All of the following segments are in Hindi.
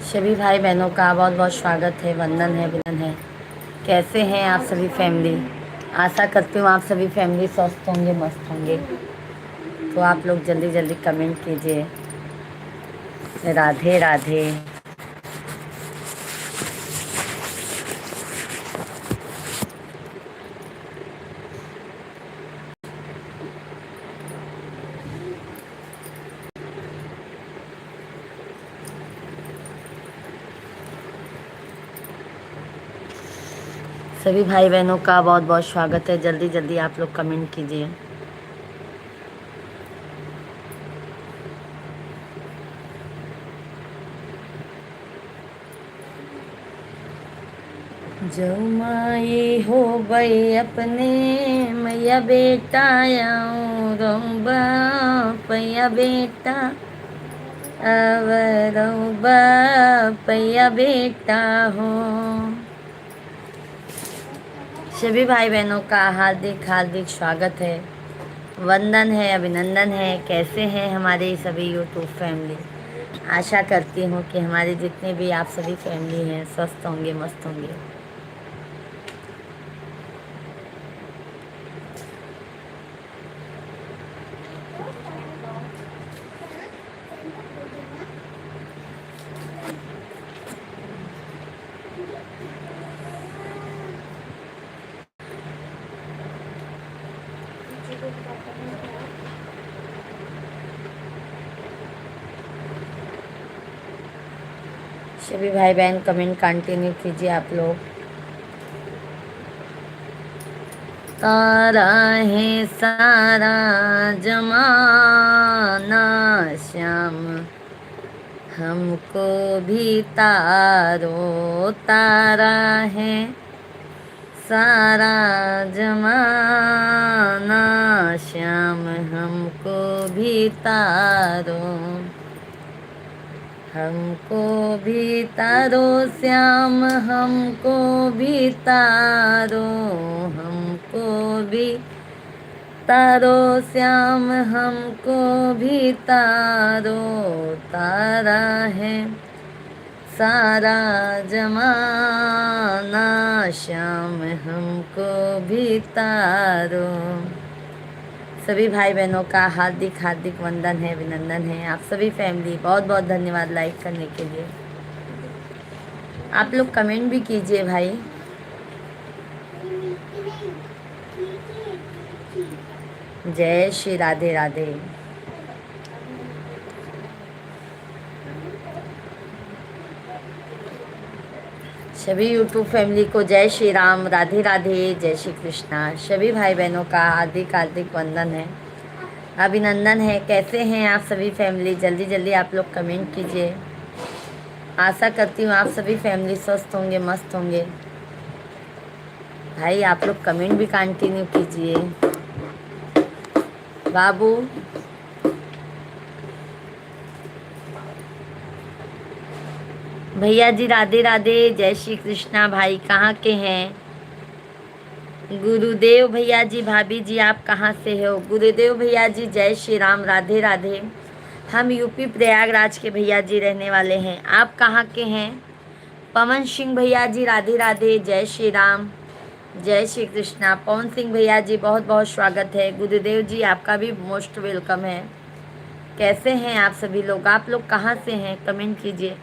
सभी भाई बहनों का बहुत बहुत स्वागत है, वंदन है, अभिनंदन है। कैसे हैं आप सभी फैमिली? आशा करती हूँ आप सभी फैमिली स्वस्थ होंगे, मस्त होंगे। तो आप लोग जल्दी जल्दी कमेंट कीजिए। राधे राधे। सभी भाई बहनों का बहुत बहुत स्वागत है, जल्दी जल्दी आप लोग कमेंट कीजिए। जो माई हो गई अपने मैया बेटा आऊं रंबा पैया बेटा अब रंबा पैया बेटा हो। सभी भाई बहनों का हार्दिक हार्दिक स्वागत है, वंदन है, अभिनंदन है। कैसे हैं हमारे सभी यूट्यूब फैमिली? आशा करती हूँ कि हमारे जितने भी आप सभी फैमिली हैं स्वस्थ होंगे, मस्त होंगे। सभी भाई बहन कमेंट कंटिन्यू कीजिए आप लोग। तारा है सारा जमाना श्याम, हमको भी तारो तारा है सारा जमाना श्याम, हमको भी तारो, हमको भी तारो श्याम, हमको भी तारो, हमको भी तारो श्याम, हमको भी तारो तारा है सारा जमाना श्याम, हमको भी तारो। सभी भाई बहनों का हार्दिक हार्दिक वंदन है, अभिनंदन है। आप सभी फैमिली बहुत बहुत धन्यवाद लाइक करने के लिए। आप लोग कमेंट भी कीजिए भाई। जय श्री राधे राधे। सभी यूट्यूब फैमिली को जय श्री राम, राधे राधे, जय श्री कृष्णा। सभी भाई बहनों का हार्दिक हार्दिक वंदन है, अभिनंदन है। कैसे हैं आप सभी फैमिली? जल्दी जल्दी आप लोग कमेंट कीजिए। आशा करती हूँ आप सभी फैमिली स्वस्थ होंगे, मस्त होंगे। भाई आप लोग कमेंट भी कंटिन्यू कीजिए। बाबू भैया जी राधे राधे, जय श्री कृष्णा। भाई कहाँ के हैं? गुरुदेव भैया जी, भाभी जी आप कहाँ से हो? गुरुदेव भैया जी जय श्री राम, राधे राधे। हम यूपी प्रयागराज के भैया जी रहने वाले हैं। आप कहाँ के हैं? पवन सिंह भैया जी राधे राधे, जय श्री राम, जय श्री कृष्णा। पवन सिंह भैया जी बहुत बहुत स्वागत है। गुरुदेव जी आपका भी मोस्ट वेलकम है। कैसे हैं आप सभी लोग? आप लोग कहाँ से हैं? कमेंट कीजिए।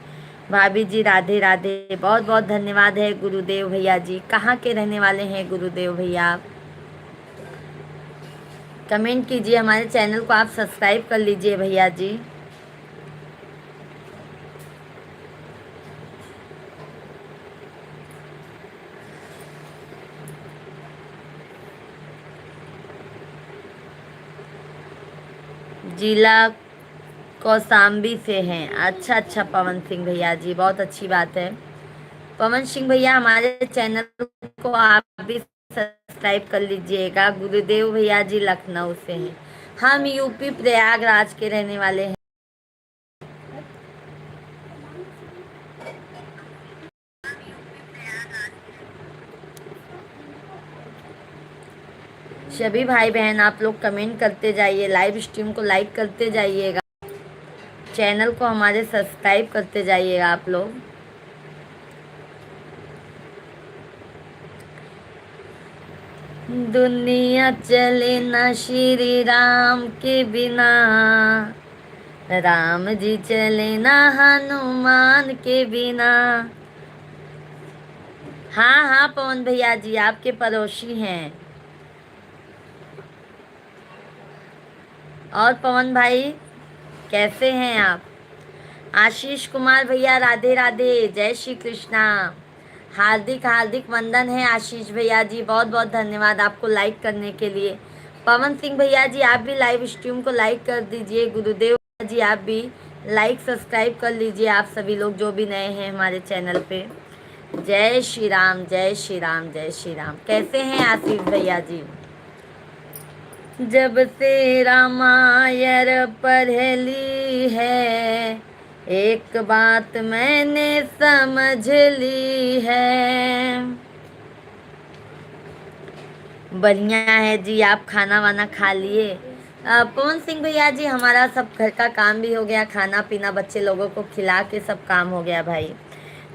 भाभी जी राधे राधे, बहुत बहुत धन्यवाद है गुरुदेव भैया जी। कहाँ के रहने वाले हैं गुरुदेव भैया? कमेंट कीजिए। हमारे चैनल को आप सब्सक्राइब कर लीजिए भैया जी। जिला कौशाम्बी से हैं। अच्छा अच्छा पवन सिंह भैया जी, बहुत अच्छी बात है। पवन सिंह भैया हमारे चैनल को आप भी सब्सक्राइब कर लीजिएगा। गुरुदेव भैया जी लखनऊ से हैं। हम यूपी प्रयागराज के रहने वाले हैं। सभी भाई बहन आप लोग कमेंट करते जाइए, लाइव स्ट्रीम को लाइक करते जाइएगा। चैनल को हमारे सब्सक्राइब करते जाइएगा आप लोग। दुनिया चले ना श्री राम के बिना, राम जी चले ना हनुमान के बिना। हाँ हाँ पवन भैया जी, आपके पड़ोसी हैं। और पवन भाई कैसे हैं आप? आशीष कुमार भैया राधे राधे, जय श्री कृष्णा। हार्दिक हार्दिक वंदन है आशीष भैया जी, बहुत बहुत धन्यवाद आपको लाइक करने के लिए। पवन सिंह भैया जी आप भी लाइव स्ट्रीम को लाइक कर दीजिए। गुरुदेव जी आप भी लाइक सब्सक्राइब कर लीजिए, आप सभी लोग जो भी नए हैं हमारे चैनल पे। जय श्री राम जय श्री राम जय श्री राम। कैसे हैं आशीष भैया जी? जब से रामायण पढ़ ली है, एक बात मैंने समझ ली है। बढ़िया है जी, आप खाना वाना खा लिए? पवन सिंह भैया जी हमारा सब घर का काम भी हो गया, खाना पीना बच्चे लोगों को खिला के सब काम हो गया भाई।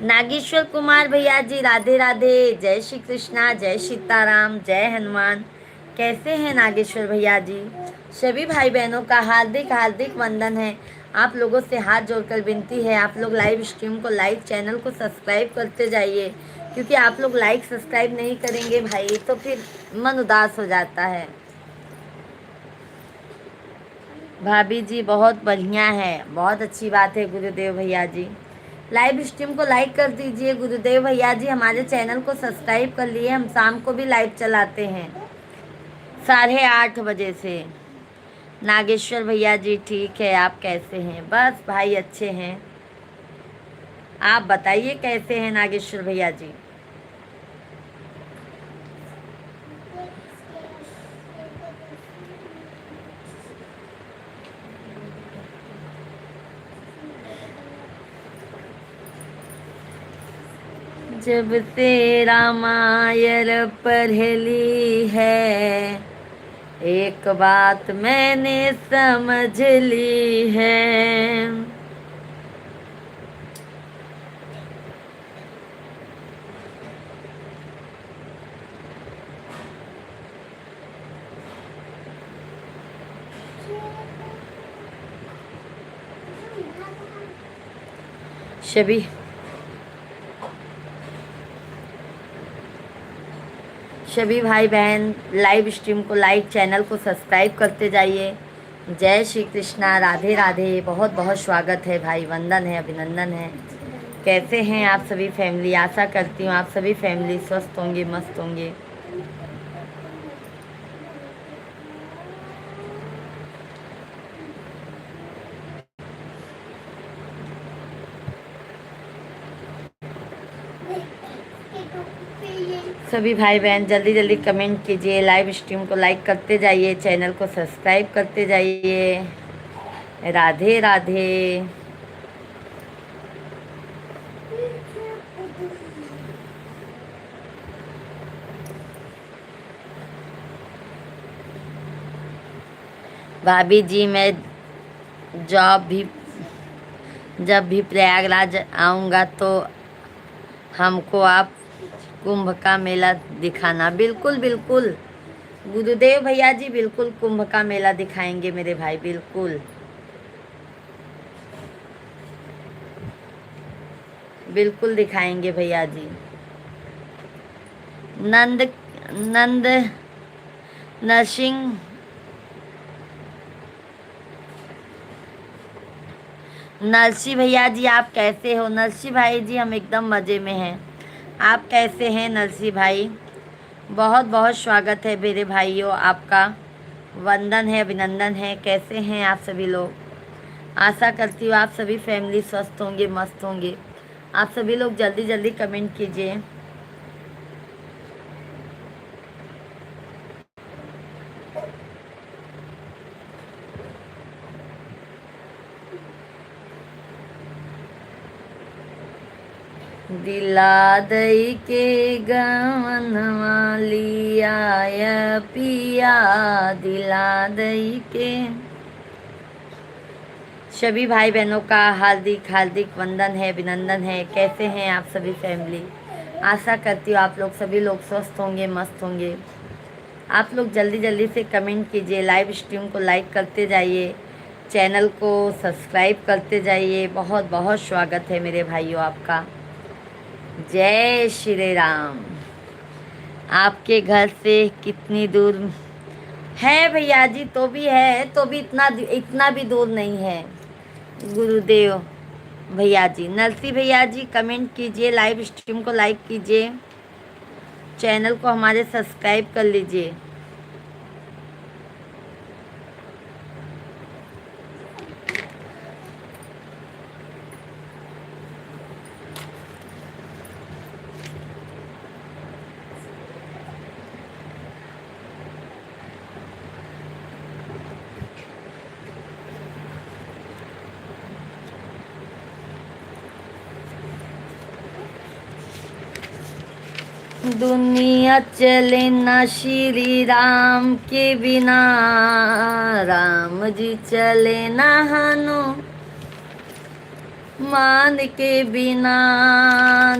नागेश्वर कुमार भैया जी राधे राधे, जय श्री कृष्णा, जय सीताराम, जय हनुमान। कैसे हैं नागेश्वर भैया जी? सभी भाई बहनों का हार्दिक हार्दिक वंदन है। आप लोगों से हाथ जोड़कर विनती है, आप लोग लाइव स्ट्रीम को लाइक, चैनल को सब्सक्राइब करते जाइए, क्योंकि आप लोग लाइक सब्सक्राइब नहीं करेंगे भाई तो फिर मन उदास हो जाता है। भाभी जी बहुत बढ़िया है, बहुत अच्छी बात है गुरुदेव भैया जी। लाइव स्ट्रीम को लाइक कर दीजिए गुरुदेव भैया जी, हमारे चैनल को सब्सक्राइब कर लिए। हम शाम को भी लाइव चलाते हैं 8:30 बजे से। नागेश्वर भैया जी ठीक है, आप कैसे हैं? बस भाई अच्छे हैं, आप बताइए कैसे हैं नागेश्वर भैया जी? जब से रामायण पढ़ ली है, एक बात मैंने समझ ली है। सभी सभी भाई बहन लाइव स्ट्रीम को लाइक, चैनल को सब्सक्राइब करते जाइए। जय श्री कृष्णा, राधे राधे, बहुत बहुत स्वागत है भाई, वंदन है, अभिनंदन है। कैसे हैं आप सभी फैमिली? आशा करती हूँ आप सभी फैमिली स्वस्थ होंगे, मस्त होंगे। सभी भाई बहन जल्दी जल्दी कमेंट कीजिए, लाइव स्ट्रीम को लाइक करते जाइए, चैनल को सब्सक्राइब करते जाइए। राधे राधे। भाभी जी मैं जब भी प्रयागराज आऊँगा तो हमको आप कुंभ का मेला दिखाना। बिल्कुल बिल्कुल गुरुदेव भैया जी, बिल्कुल कुंभ का मेला दिखाएंगे मेरे भाई, बिल्कुल बिल्कुल दिखाएंगे भैया जी। नंद नंद नरसिंह नरसी भैया जी आप कैसे हो? नरसी भाई जी हम एकदम मज़े में हैं, आप कैसे हैं नरसी भाई? बहुत बहुत स्वागत है मेरे भाइयों, आपका वंदन है, अभिनंदन है। कैसे हैं आप सभी लोग? आशा करती हूँ आप सभी फैमिली स्वस्थ होंगे, मस्त होंगे। आप सभी लोग जल्दी जल्दी कमेंट कीजिए। दिला दई के गवनवा लिया पिया, दिला दई के। सभी भाई बहनों का हार्दिक हार्दिक वंदन है, अभिनंदन है। कैसे हैं आप सभी फैमिली? आशा करती हूँ आप लोग सभी लोग स्वस्थ होंगे, मस्त होंगे। आप लोग जल्दी जल्दी से कमेंट कीजिए, लाइव स्ट्रीम को लाइक करते जाइए, चैनल को सब्सक्राइब करते जाइए। बहुत बहुत स्वागत है मेरे भाइयों आपका। जय श्री राम। आपके घर से कितनी दूर है भैया जी? तो भी है, तो भी इतना इतना भी दूर नहीं है गुरुदेव भैया जी। नरसी भैया जी कमेंट कीजिए, लाइव स्ट्रीम को लाइक कीजिए, चैनल को हमारे सब्सक्राइब कर लीजिए। दुनिया चले ना श्री राम के बिना, राम जी चले ना हनुमान के बिना।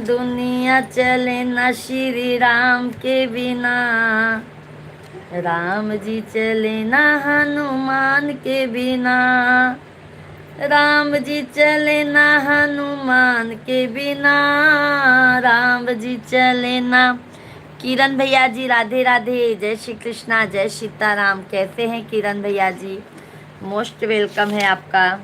दुनिया चले ना श्री राम के बिना, राम जी चले ना हनुमान के बिना। राम जी चले ना हनुमान के बिना, राम जी चले ना। किरण भैया जी राधे राधे, जय श्री कृष्णा, जय सीताराम। कैसे हैं किरण भैया जी? मोस्ट वेलकम है आपका।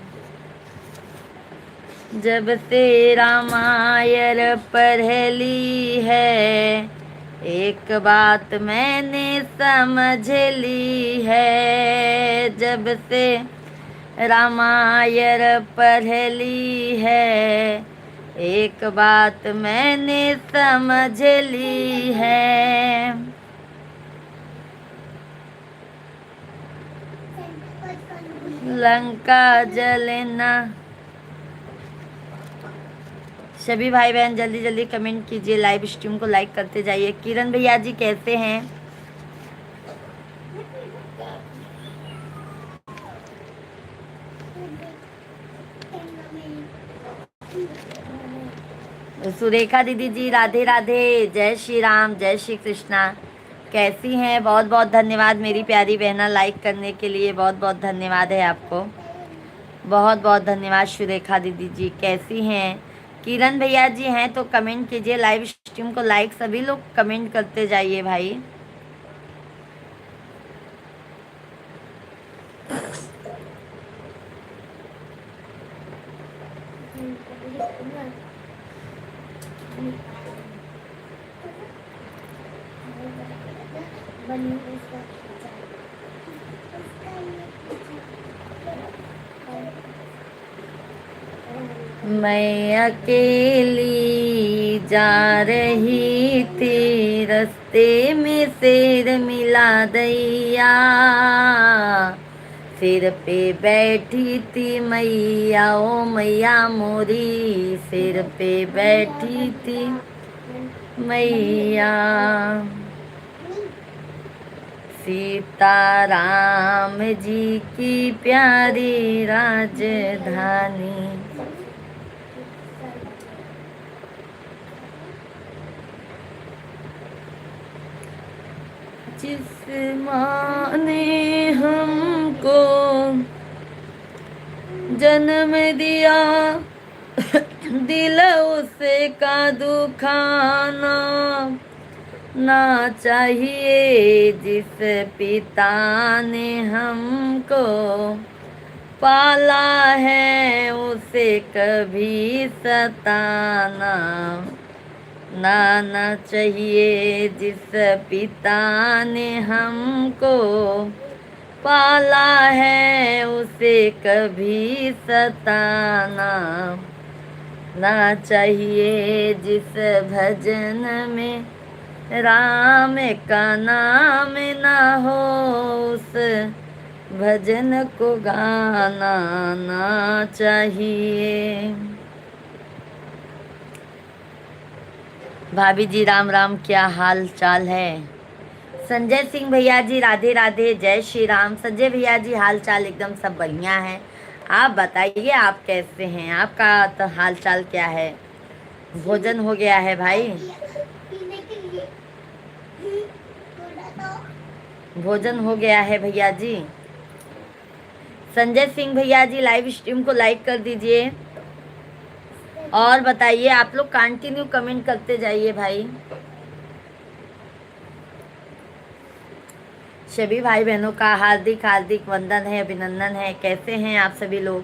जब से रामायण पढ़ली है, एक बात मैंने समझ ली है। जब से रामायण पढ़ली है, एक बात मैंने समझ ली है। लंका जलना। सभी भाई बहन जल्दी जल्दी कमेंट कीजिए, लाइव स्ट्रीम को लाइक करते जाइए। किरण भैया जी कैसे हैं? सुरेखा दीदी जी राधे राधे, जय श्री राम, जय श्री कृष्णा। कैसी हैं? बहुत बहुत धन्यवाद मेरी प्यारी बहना, लाइक करने के लिए बहुत बहुत धन्यवाद है आपको। बहुत बहुत धन्यवाद सुरेखा दीदी जी। कैसी हैं? किरण भैया जी हैं तो कमेंट कीजिए, लाइव स्ट्रीम को लाइक सभी लोग कमेंट करते जाइए भाई। मैं अकेली जा रही थी, रास्ते में शेर मिला दैया। सिर पे बैठी थी मैया, ओ मैया मोरी, सिर पे बैठी थी मैया। सीताराम जी की प्यारी राजधानी। जिस माँ ने हमको जन्म दिया, दिल उसे का दुखाना ना चाहिए। जिस पिता ने हमको पाला है, उसे कभी सताना ना चाहिए। जिस पिता ने हमको पाला है, उसे कभी सताना ना चाहिए। जिस भजन में राम का नाम ना हो, उस भजन को गाना ना चाहिए। भाभी जी राम राम, क्या हाल चाल है? संजय सिंह भैया जी राधे राधे, जय श्री राम। संजय भैया जी हाल चाल एकदम सब बढ़िया है। आप बताइए आप कैसे हैं, आपका तो हाल चाल क्या है। भोजन हो गया है भाई? भोजन हो गया है भैया जी? संजय सिंह भैया जी लाइव स्ट्रीम को लाइक कर दीजिए और बताइए, आप लोग कंटिन्यू कमेंट करते जाइए भाई। सभी भाई बहनों का हार्दिक हार्दिक वंदन है, अभिनंदन है। कैसे हैं आप सभी लोग?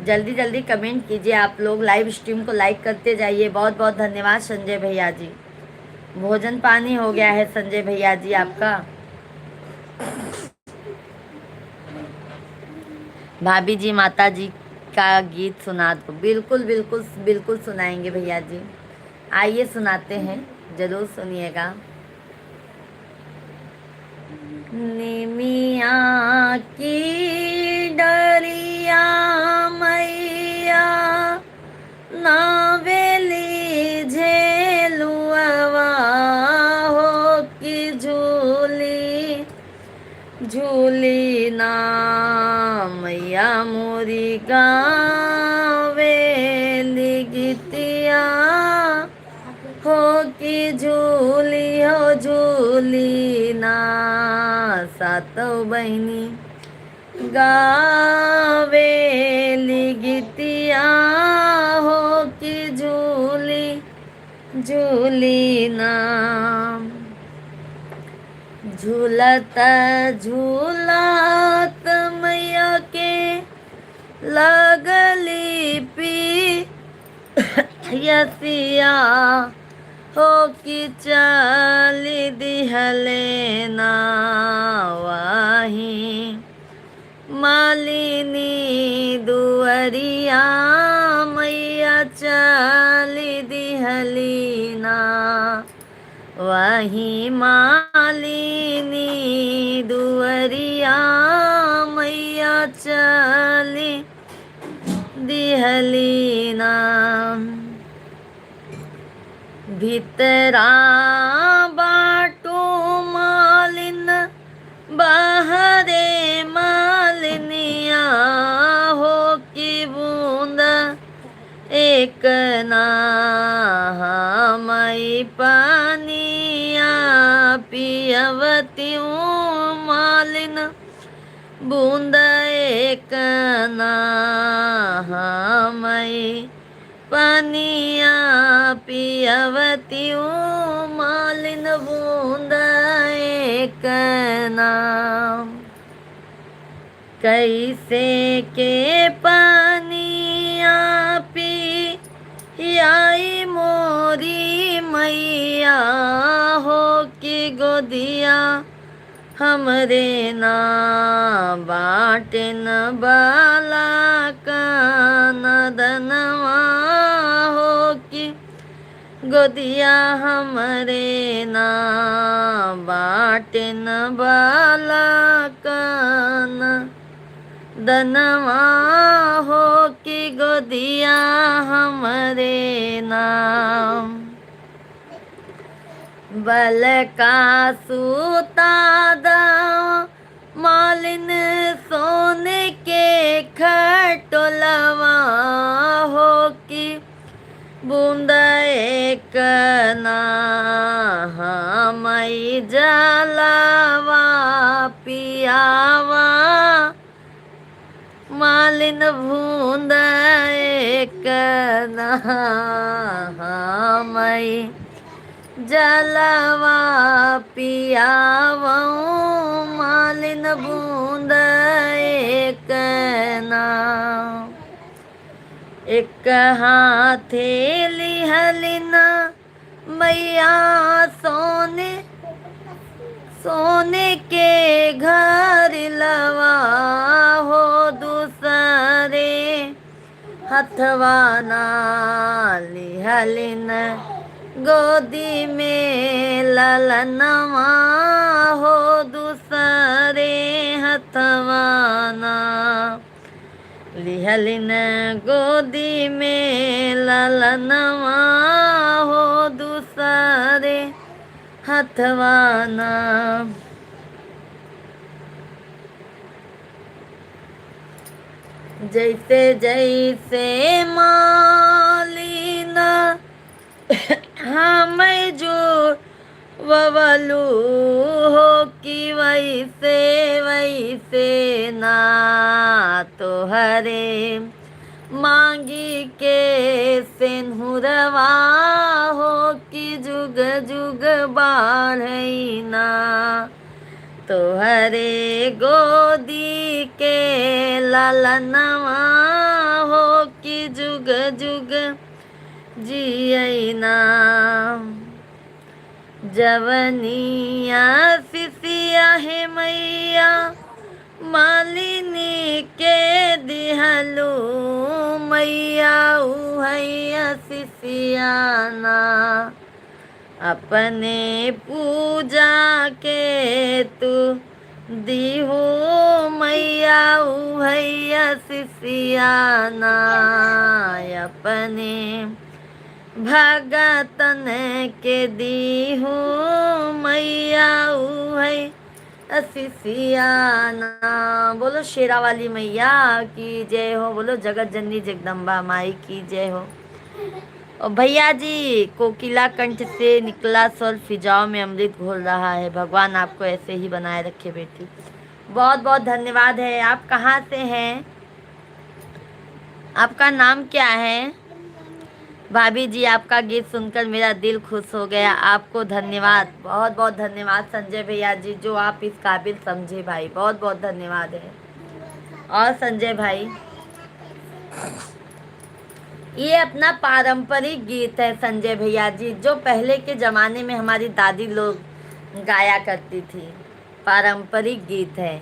जल्दी जल्दी कमेंट कीजिए आप लोग, लाइव स्ट्रीम को लाइक करते जाइए। बहुत बहुत धन्यवाद संजय भैया जी। भोजन पानी हो गया है संजय भैया जी आपका? भाभी जी माता जी का गीत सुना दो। बिल्कुल बिल्कुल बिल्कुल सुनाएंगे भैया जी, आइए सुनाते हैं, जरूर सुनिएगा। निमिया की डरिया मैया नावेली झेलुआ हो कि झूली झूली ना मैया मोरी गावेली गीतिया हो कि झूली हो झूली ना सातो बहनी गावेली गीतिया हो कि झूली झूली ना। झूलत झूलत मैया के लगली पियसिया हो कि चली दिहले ना वाही मालिनी दुअरिया मैया चली दिहली ना वही मालिनी दुअरिया मैया चली दिहली ना। भीतरा बाटू मालिन बाहरे मालिनिया हो कि बूंद एक ना मई पानिया पियवती मालिन बूंद एक ना मई पानिया पियवती मालिन बूंद एक ना। कैसे के पानिया पी आई मोरी मैया हो कि गोदिया हमरे ना बाटन बाला नदनवा हो कि गोदिया हमरे ना बाटन बाला दनवा हो कि गोदिया हमरे नाम। बल का सूता दाव मालिन सोने के खटोलवा हो कि बूंद एक ना मई जलावा पियावा मालिन बूंद एक ना मई जलवा पियावा मालिन बूंद एक ना। एक हाथे लिहलिना मैया सोने सोने के घर लवा हो दूसरे हथवा ना लिहलिन गोदी में ललनवा हो दूसरे हथवा ना लिहलिन गोदी में ललनवा हो दूसरे हथवा ना। जैसे जैसे मालिन हमें जो ववलू हो कि वैसे वैसे ना तो हरे मांगी के सिंहुरवा हो कि जुग जुग बाढ़ना तोहरे गोदी के ललनवा हो कि जुग जुग जियना जवनिया सिसिया है मैया मालिनी के दिहलू मैया उहैया सिसियाना अपने पूजा के तू दीहू मैया उहैया सिसियाना अपने भगतन के दीहू मैया उहैया सिसियाना। बोलो शेरा वाली मैया की जय हो, बोलो जगत जननी जगदम्बा माई की जय हो। और भैया जी कोकिला कंठ से निकला स्वर फिजाओं में अमृत घोल रहा है। भगवान आपको ऐसे ही बनाए रखे बेटी। बहुत बहुत धन्यवाद है। आप कहाँ से हैं? आपका नाम क्या है? भाभी जी आपका गीत सुनकर मेरा दिल खुश हो गया। आपको धन्यवाद, बहुत बहुत धन्यवाद संजय भैया जी, जो आप इस काबिल समझे भाई। बहुत बहुत धन्यवाद है। और संजय भाई ये अपना पारंपरिक गीत है संजय भैया जी, जो पहले के ज़माने में हमारी दादी लोग गाया करती थी। पारंपरिक गीत है।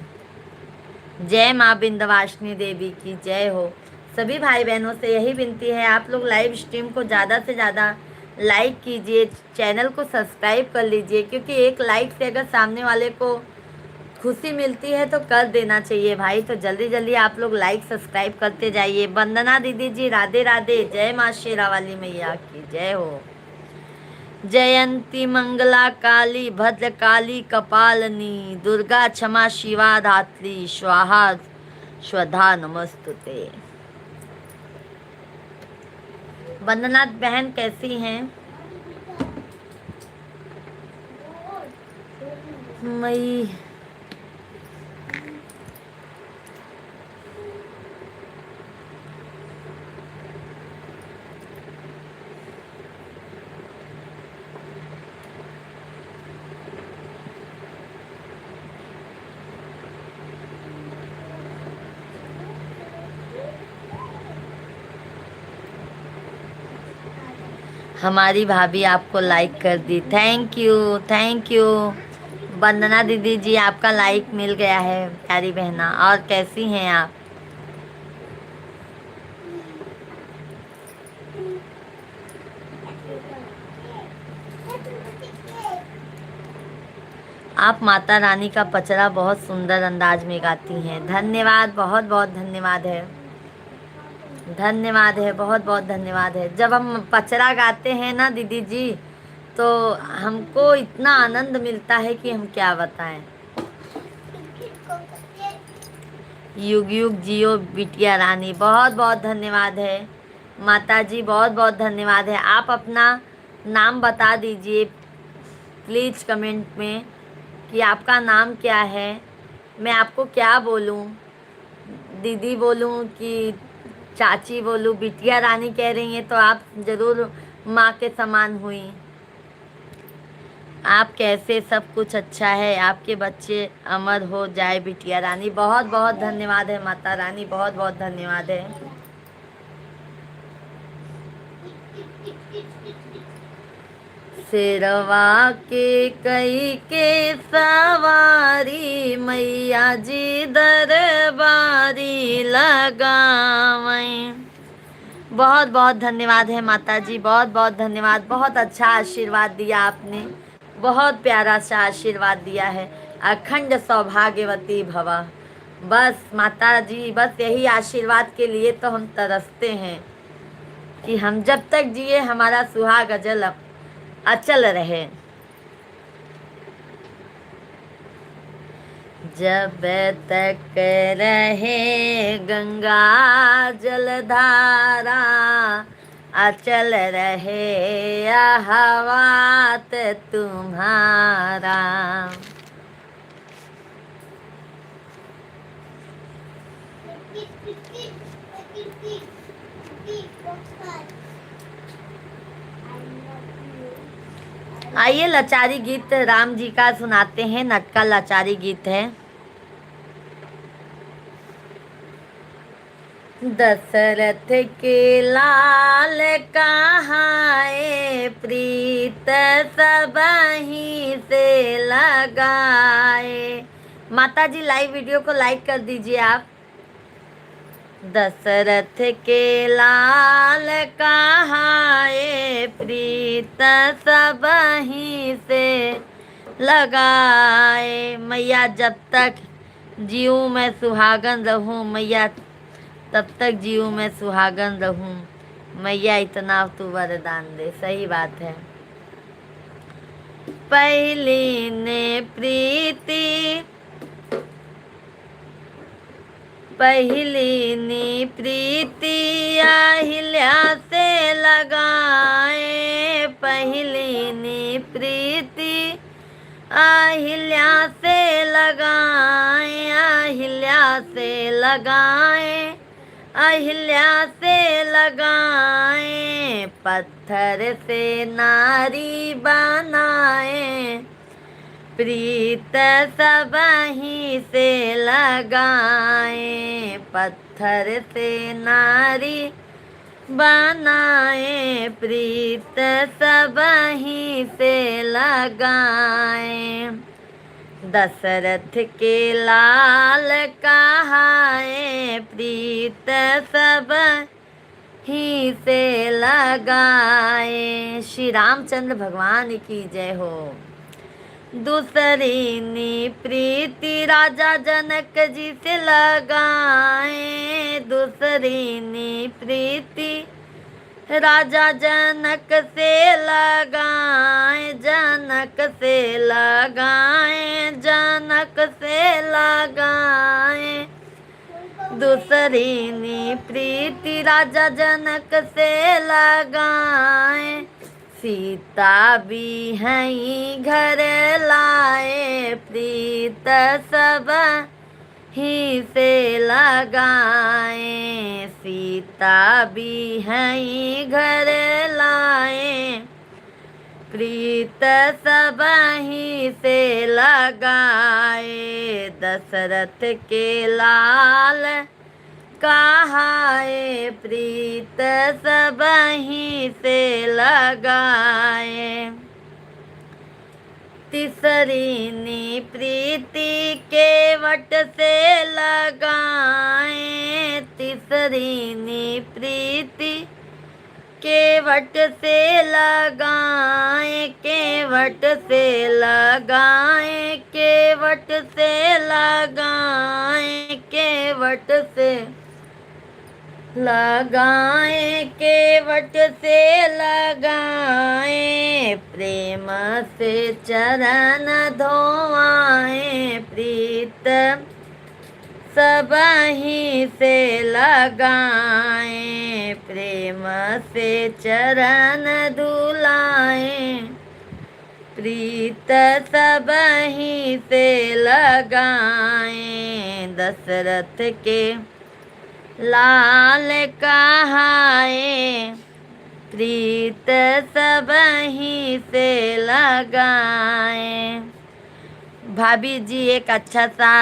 जय माँ विंध्यवासिनी देवी की जय हो। सभी भाई बहनों से यही विनती है, आप लोग लाइव स्ट्रीम को ज़्यादा से ज़्यादा लाइक कीजिए, चैनल को सब्सक्राइब कर लीजिए, क्योंकि एक लाइक से अगर सामने वाले को खुशी मिलती है तो कर देना चाहिए भाई। तो जल्दी जल्दी आप लोग लाइक सब्सक्राइब करते जाइए। वंदना दीदी जी राधे राधे। जय माँ शेरा वाली मैया की जय हो। जयंती मंगला काली भद्र काली कपालनी दुर्गा क्षमा शिवा धात्री स्वाहा स्वधा नमस्तुते। वंदना बहन कैसी हैं? मई हमारी भाभी आपको लाइक कर दी। थैंक यू, थैंक यू वंदना दीदी जी, आपका लाइक मिल गया है प्यारी बहना। और कैसी हैं आप? आप माता रानी का पचरा बहुत सुंदर अंदाज में गाती हैं। धन्यवाद, बहुत बहुत धन्यवाद है। धन्यवाद है, बहुत बहुत धन्यवाद है। जब हम पचरा गाते हैं ना दीदी जी, तो हमको इतना आनंद मिलता है कि हम क्या बताएं। युग युग जियो बिटिया रानी, बहुत बहुत धन्यवाद है। माता जी बहुत बहुत धन्यवाद है। आप अपना नाम बता दीजिए प्लीज़ कमेंट में कि आपका नाम क्या है। मैं आपको क्या बोलूं, दीदी बोलूं कि चाची बोलूं? बिटिया रानी कह रही हैं तो आप ज़रूर माँ के समान हुई। आप कैसे? सब कुछ अच्छा है, आपके बच्चे अमर हो जाए बिटिया रानी। बहुत बहुत धन्यवाद है माता रानी, बहुत बहुत धन्यवाद है। शेरवा के कई के सवारी मैया जी दरबारी लगावें। बहुत बहुत धन्यवाद है माता जी, बहुत बहुत धन्यवाद। बहुत अच्छा आशीर्वाद दिया आपने, बहुत प्यारा सा आशीर्वाद दिया है। अखंड सौभाग्यवती भवा। बस माता जी, बस यही आशीर्वाद के लिए तो हम तरसते हैं कि हम जब तक जिए हमारा सुहाग अचल रहे। जब तक रहे गंगा जलधारा, अचल रहे आहवात तुम्हारा। आइए लाचारी गीत राम जी का सुनाते हैं। नटका लाचारी गीत है। दशरथ के लाल कहाए, प्रीत सबहीं से लगाए। माता जी लाइव वीडियो को लाइक कर दीजिए आप। दशरथ के लाल कहाए, प्रीत सबहीं से लगाए। मैया जब तक जीऊँ मैं सुहागन रहूं, मैया तब तक जीऊँ मैं सुहागन रहूं। मैया इतना तू वरदान दे। सही बात है। पहली ने प्रीति, पहली नी प्रीति अहिल्या से लगाए। पहली नी प्रीति अहिल्या से लगाए, अहिल्या से लगाए, अहिल्या से लगाए। पत्थर से नारी बनाए, प्रीत सबहीं से लगाए। पत्थर से नारी बनाए, प्रीत सबहीं से लगाए। दशरथ के लाल कहाए, प्रीत सबहीं से लगाए। श्री रामचंद्र भगवान की जय हो। दूसरी नी प्रीति राजा जनक जी से लगाए। दूसरी नी प्रीति राजा जनक से लगाए, जनक से लगाए, जनक से लगाए। दूसरी नी प्रीति राजा जनक से लगाए। सीता भी हैं घर लाए, प्रीत सबहीं से लगाए। सीता भी हैं घर लाए, प्रीत सबहीं से लगाए। दशरथ के लाल कहाए, प्रीत सबहीं से लगाए। तीसरी नी प्रीति केवट से लगाए। तीसरी नी प्रीति केवट से लगाए, केवट से लगाए, केवट से लगाए, केवट से लगाए, केवट से लगाए। प्रेम से चरण धोआए, प्रीत सबहीं से लगाए। प्रेम से चरण धुलाए, प्रीत सबहीं से लगाए। दशरथ के लाल कहाए, प्रीत सबहीं से लगाए। भाभी जी एक अच्छा सा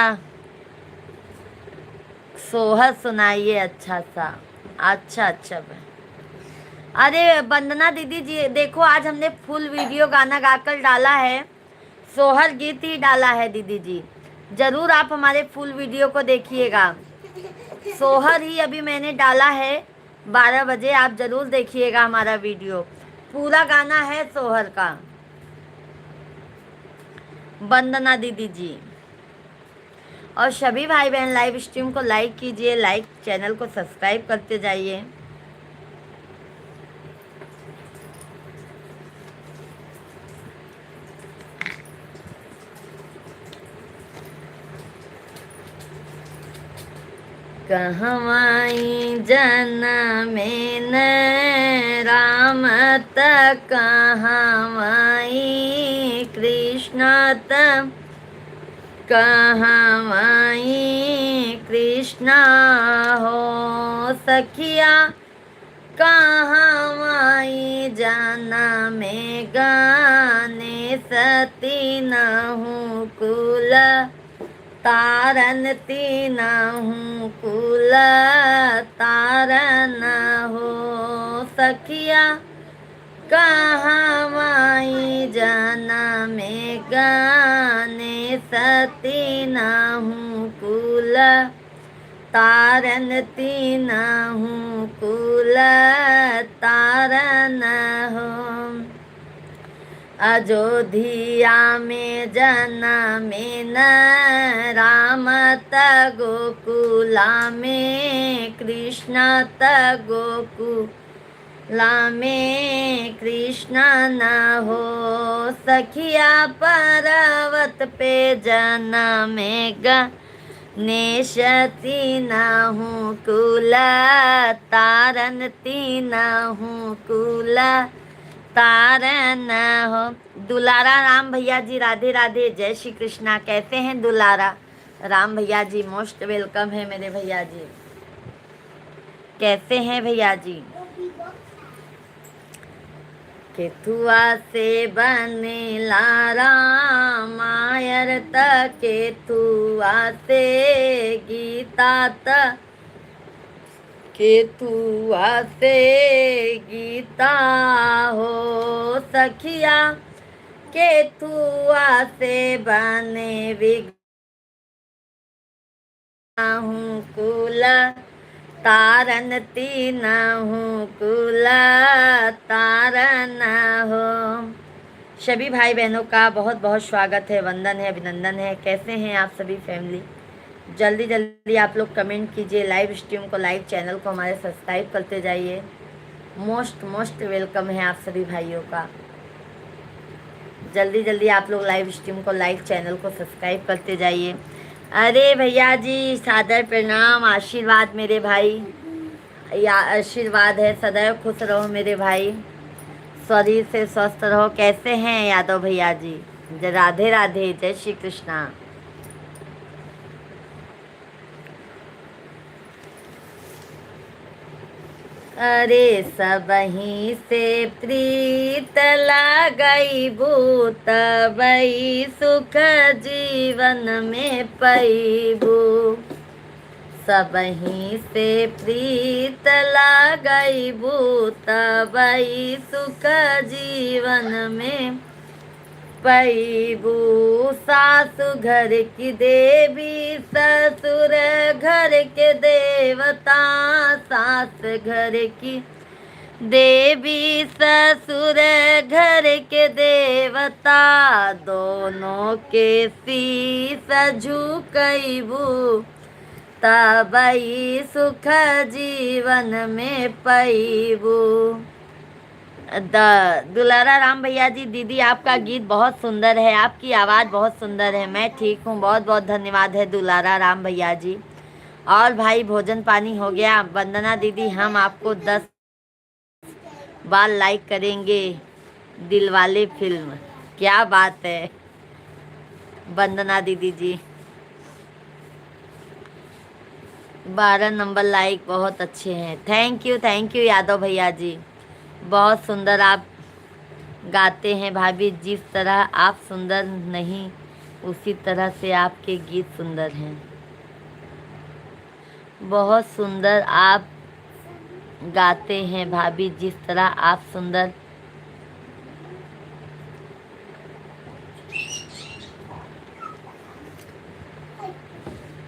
सोहर सुनाइए। अच्छा सा। अच्छा। अरे वंदना दीदी जी देखो, आज हमने फुल वीडियो गाना गाकर डाला है। सोहर गीत ही डाला है दीदी जी। जरूर आप हमारे फुल वीडियो को देखिएगा। सोहर ही अभी मैंने डाला है 12 बजे। आप जरूर देखिएगा हमारा वीडियो। पूरा गाना है सोहर का। वंदना दीदी जी और सभी भाई बहन लाइव स्ट्रीम को लाइक कीजिए, लाइक चैनल को सब्सक्राइब करते जाइए। कहवाई जनमे न राम त कहवाई कृष्ण त कहवाई कृष्ण हो सखिया कहवाई जनमे गाने सती नहूँ कुल तारन तीनहूँ कुल तारन हो सखिया कहवाई जनमे गाने सती नहूँ कुल तारन तीनहूँ कुल तारन हो अयोध्या में जनमे न राम त गोकुला में कृष्ण त गोकुला में कृष्ण न हो सखिया पर्वत पे जनमे गणेश तीनहूँ कुल तारन तीनहूँ कुल तारन हो। दुलारा राम भैया जी राधे राधे, जय श्री कृष्णा। कैसे हैं दुलारा राम भैया जी? मोस्ट वेलकम है मेरे भैया जी। कैसे हैं भैया जी? केथुआ से बनेला रामायण त केथुआ से गीता त केथुआ से गीता हो सखिया केथुआ से बने विघ्नहूँ कुल तारन तीनहूँ कुल तारन हो। सभी भाई बहनों का बहुत बहुत स्वागत है, वंदन है, अभिनंदन है। कैसे हैं आप सभी फैमिली? जल्दी जल्दी आप लोग कमेंट कीजिए, लाइव स्ट्रीम को लाइक, चैनल को हमारे सब्सक्राइब करते जाइए। मोस्ट वेलकम है आप सभी भाइयों का। जल्दी जल्दी आप लोग लाइव स्ट्रीम को लाइक, चैनल को सब्सक्राइब करते जाइए। अरे भैया जी सादर प्रणाम, आशीर्वाद मेरे भाई, या आशीर्वाद है। सदैव खुश रहो मेरे भाई, शरीर से स्वस्थ रहो। कैसे हैं यादव भैया जी? राधे राधे, जय श्री कृष्णा। अरे सबही से प्रीत लागई भूत बई सुख जीवन में पैबू। सबही से प्रीत लागई भूत बई सुख जीवन में पैबू। सासु घर की देवी ससुर घर के देवता, सास घर की देवी ससुर घर के देवता, दोनों के शीस झुकैबू तबई सुख जीवन में पैबू। दुलारा राम भैया जी, दीदी आपका गीत बहुत सुंदर है, आपकी आवाज़ बहुत सुंदर है। मैं ठीक हूँ, बहुत बहुत धन्यवाद है दुलारा राम भैया जी। और भाई भोजन पानी हो गया? वंदना दीदी हम आपको 10 बार लाइक करेंगे, दिलवाले फिल्म। क्या बात है वंदना दीदी जी, 12 नंबर लाइक, बहुत अच्छे हैं। थैंक यू यादव भैया जी, बहुत सुंदर आप गाते हैं भाभी। जिस तरह आप सुंदर नहीं उसी तरह से आपके गीत सुंदर हैं, बहुत सुंदर आप गाते हैं भाभी, जिस तरह आप सुंदर।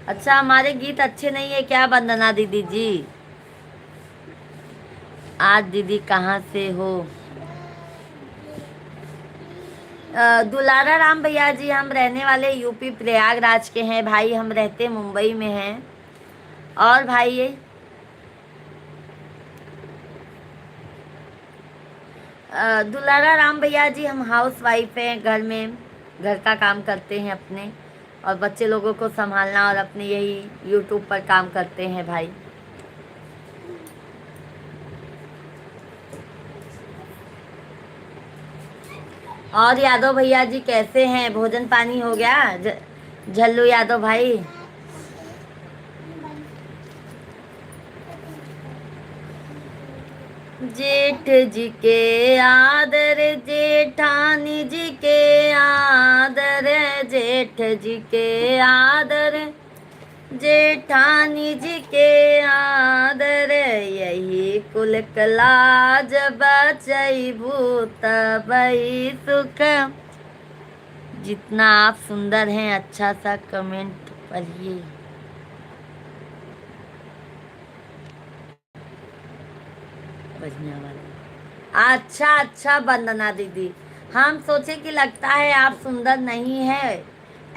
अच्छा, हमारे गीत अच्छे नहीं है क्या वंदना दीदी जी? आज दीदी कहाँ से हो? दुलारा राम भैया जी, हम रहने वाले यूपी प्रयागराज के हैं भाई, हम रहते मुंबई में हैं। और भाई दुलारा राम भैया जी, हम हाउस वाइफ हैं, घर में घर का काम करते हैं अपने। और बच्चे लोगों को संभालना और अपने यही यूट्यूब पर काम करते हैं भाई। और यादव भैया जी कैसे हैं, भोजन पानी हो गया? झल्लू यादव भाई। जेठ जी के आदर, जेठानी जी के आदर, जेठ जी के आदर, जेठानी जी के आदर, यही कुल कलाज बचई भूत बई सुख। जितना आप सुंदर हैं, अच्छा सा कमेंट पढ़िए। बजने वाला। अच्छा अच्छा वंदना दीदी, हम सोचे कि लगता है आप सुंदर नहीं है,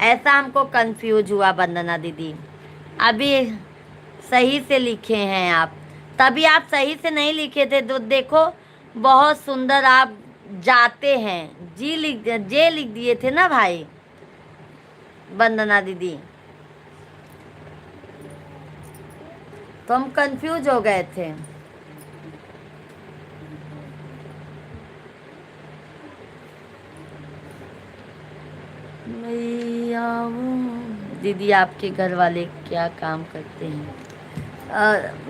ऐसा हमको कंफ्यूज हुआ वंदना दीदी। अभी सही से लिखे हैं आप, तभी आप सही से नहीं लिखे थे तो देखो बहुत सुंदर आप जाते हैं। जी लिख, जे लिख दिए थे ना भाई वंदना दीदी, तो हम कंफ्यूज हो गए थे। मैं आऊं। दीदी आपके घर वाले क्या काम करते हैं?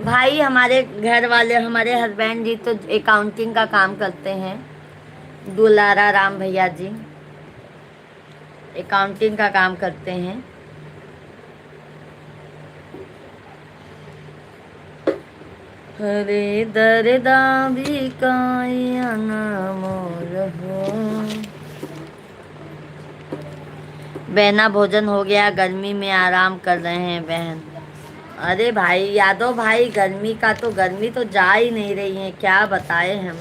भाई हमारे घर वाले, हमारे हस्बैंड जी तो अकाउंटिंग का काम करते हैं। दुलारा राम भैया जी अकाउंटिंग का काम करते हैं। हरे दरदा भी मोर हो। बहना भोजन हो गया, गर्मी में आराम कर रहे हैं बहन। अरे भाई यादव भाई, गर्मी का तो गर्मी तो जा ही नहीं रही है, क्या बताएं हम।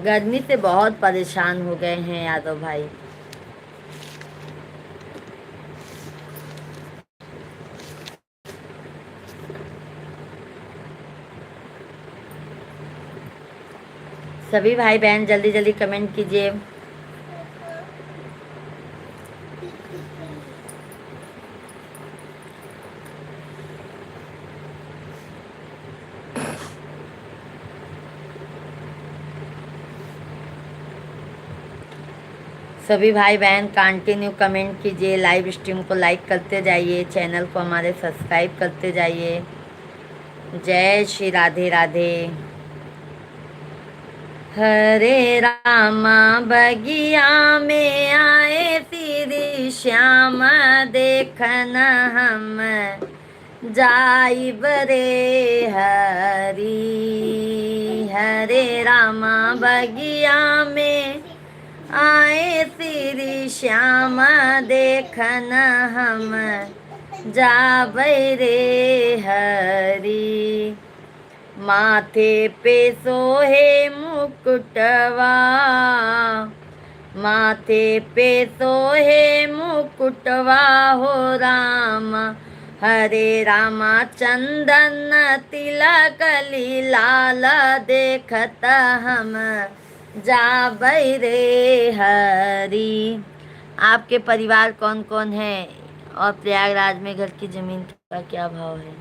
गर्मी से बहुत परेशान हो गए हैं यादव भाई। सभी भाई बहन जल्दी जल्दी कमेंट कीजिए। सभी भाई बहन कंटिन्यू कमेंट कीजिए, लाइव स्ट्रीम को लाइक करते जाइए, चैनल को हमारे सब्सक्राइब करते जाइए। जय श्री राधे राधे। हरे रामा बगिया में आए श्री श्याम, देखन हम जाई बरे हरी। हरे रामा बगिया में आए श्री श्याम, देखन हम जाबै रे हरी। माथे पे सोहे मुकुटवा, माथे पे सोहे मुकुटवा हो राम। हरे रामा चंदन तिलक लाल, देखत हम जाबै रे हरी। आपके परिवार कौन कौन है और प्रयागराज में घर की जमीन का क्या भाव है?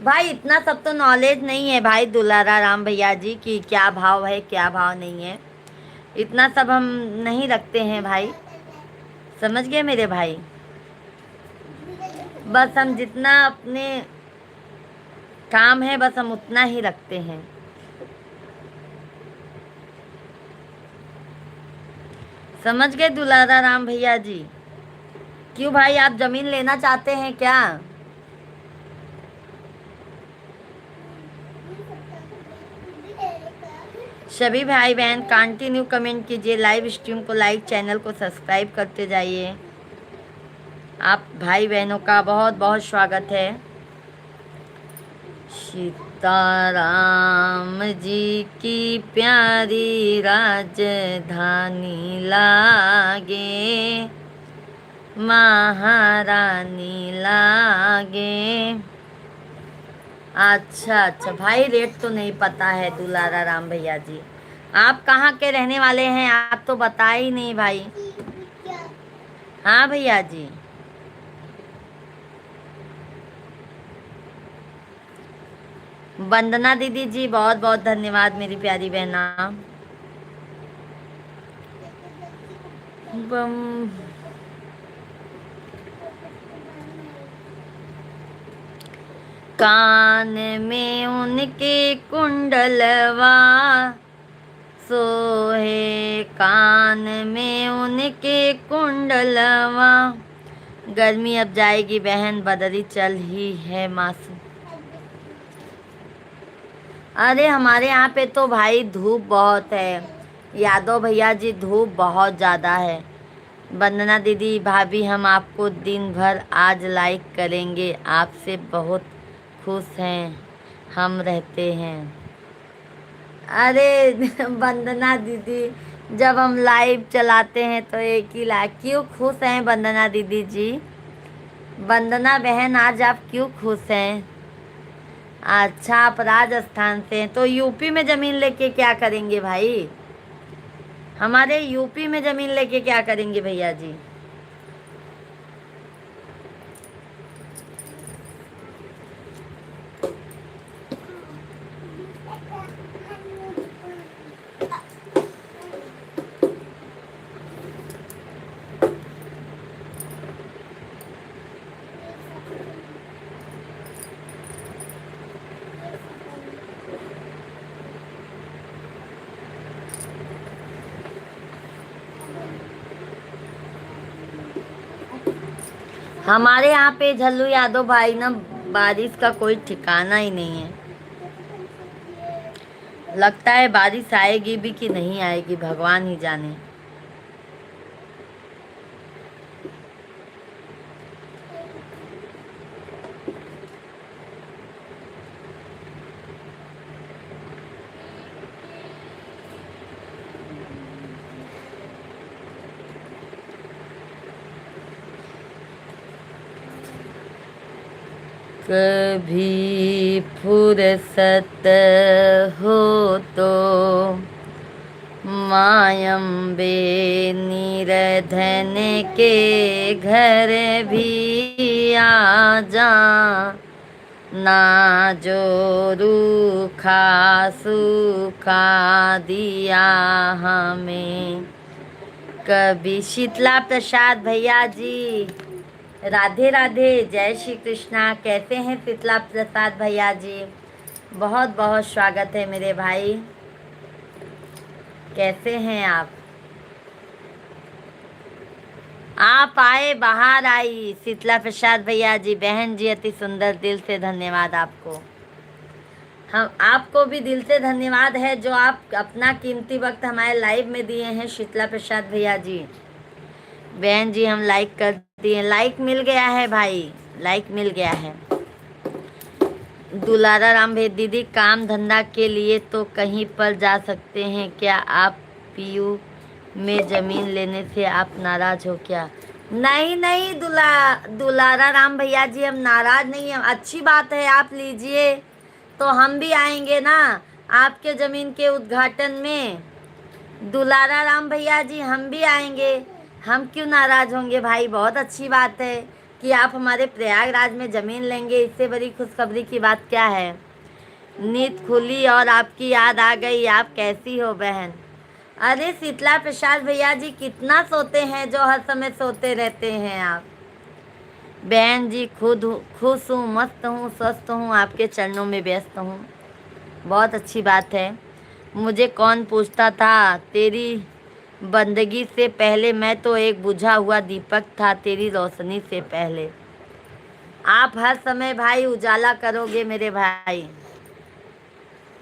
भाई इतना सब तो नॉलेज नहीं है भाई दुलारा राम भैया जी की क्या भाव है क्या भाव नहीं है, इतना सब हम नहीं रखते हैं भाई, समझ गए मेरे भाई। बस हम जितना अपने काम है बस हम उतना ही रखते हैं। समझ गए दुलारा राम भैया जी? क्यों भाई आप जमीन लेना चाहते हैं क्या? सभी भाई बहन कंटिन्यू कमेंट कीजिए, लाइव स्ट्रीम को लाइक, चैनल को सब्सक्राइब करते जाइए। आप भाई बहनों का बहुत बहुत स्वागत है। सीताराम जी की प्यारी राजधानी लागे, महारानी लागे। अच्छा अच्छा भाई, रेट तो नहीं पता है दुलारा राम भैया जी। आप कहाँ के रहने वाले हैं? आप तो बताए ही नहीं भाई। हाँ भैया जी। वंदना दीदी जी बहुत बहुत धन्यवाद मेरी प्यारी बहना। बम। कान में उनके कुंडलवा सोहे, कान में उनके कुंडलवा। गर्मी अब जाएगी बहन, बदली चल ही है मासूम। अरे हमारे यहाँ पे तो भाई धूप बहुत है यादव भैया जी, धूप बहुत ज़्यादा है। वंदना दीदी भाभी हम आपको दिन भर आज लाइक करेंगे, आपसे बहुत खुश हैं हम रहते हैं। अरे वंदना दीदी जब हम लाइव चलाते हैं तो एक ही लाइक, क्यों खुश हैं वंदना दीदी जी? वंदना बहन आज आप क्यों खुश हैं? अच्छा आप राजस्थान से हैं, तो यूपी में ज़मीन लेके क्या करेंगे भाई? हमारे यूपी में ज़मीन लेके क्या करेंगे भैया जी? हमारे यहाँ पे झल्लू यादव भाई ना, बारिश का कोई ठिकाना ही नहीं है। लगता है बारिश आएगी भी कि नहीं आएगी, भगवान ही जाने। कभी फुर्सत हो तो मायम्बे निरधन के घर भी आ जा, ना जो रूखा सूखा दिया हमें। कभी शीतला प्रसाद भैया जी, राधे राधे, जय श्री कृष्णा। कैसे हैं शीतला प्रसाद भैया जी? बहुत बहुत स्वागत है मेरे भाई, कैसे हैं आप? आप आए बाहर आई शीतला प्रसाद भैया जी। बहन जी अति सुंदर, दिल से धन्यवाद आपको। हम आपको भी दिल से धन्यवाद है जो आप अपना कीमती वक्त हमारे लाइव में दिए हैं शीतला प्रसाद भैया जी। बहन जी हम लाइक कर दिए, लाइक मिल गया है भाई, लाइक मिल गया है। दुलारा राम भेद दीदी, काम धंधा के लिए तो कहीं पर जा सकते हैं क्या आप? पीयू में ज़मीन लेने से आप नाराज हो क्या? नहीं नहीं दुलारा राम भैया जी, हम नाराज नहीं हैं, अच्छी बात है, आप लीजिए तो हम भी आएंगे ना आपके ज़मीन के उद्घाटन में। दुलारा राम भैया जी हम भी आएंगे, हम क्यों नाराज होंगे भाई? बहुत अच्छी बात है कि आप हमारे प्रयागराज में ज़मीन लेंगे, इससे बड़ी खुशखबरी की बात क्या है? नींद खुली और आपकी याद आ गई, आप कैसी हो बहन? अरे शीतला प्रसाद भैया जी कितना सोते हैं जो हर समय सोते रहते हैं आप? बहन जी खुद खुश हूँ, मस्त हूँ, स्वस्थ हूँ, आपके चरणों में व्यस्त हूँ। बहुत अच्छी बात है। मुझे कौन पूछता था, तेरी बंदगी से पहले मैं तो एक बुझा हुआ दीपक था, तेरी रोशनी से पहले। आप हर समय भाई उजाला करोगे मेरे भाई,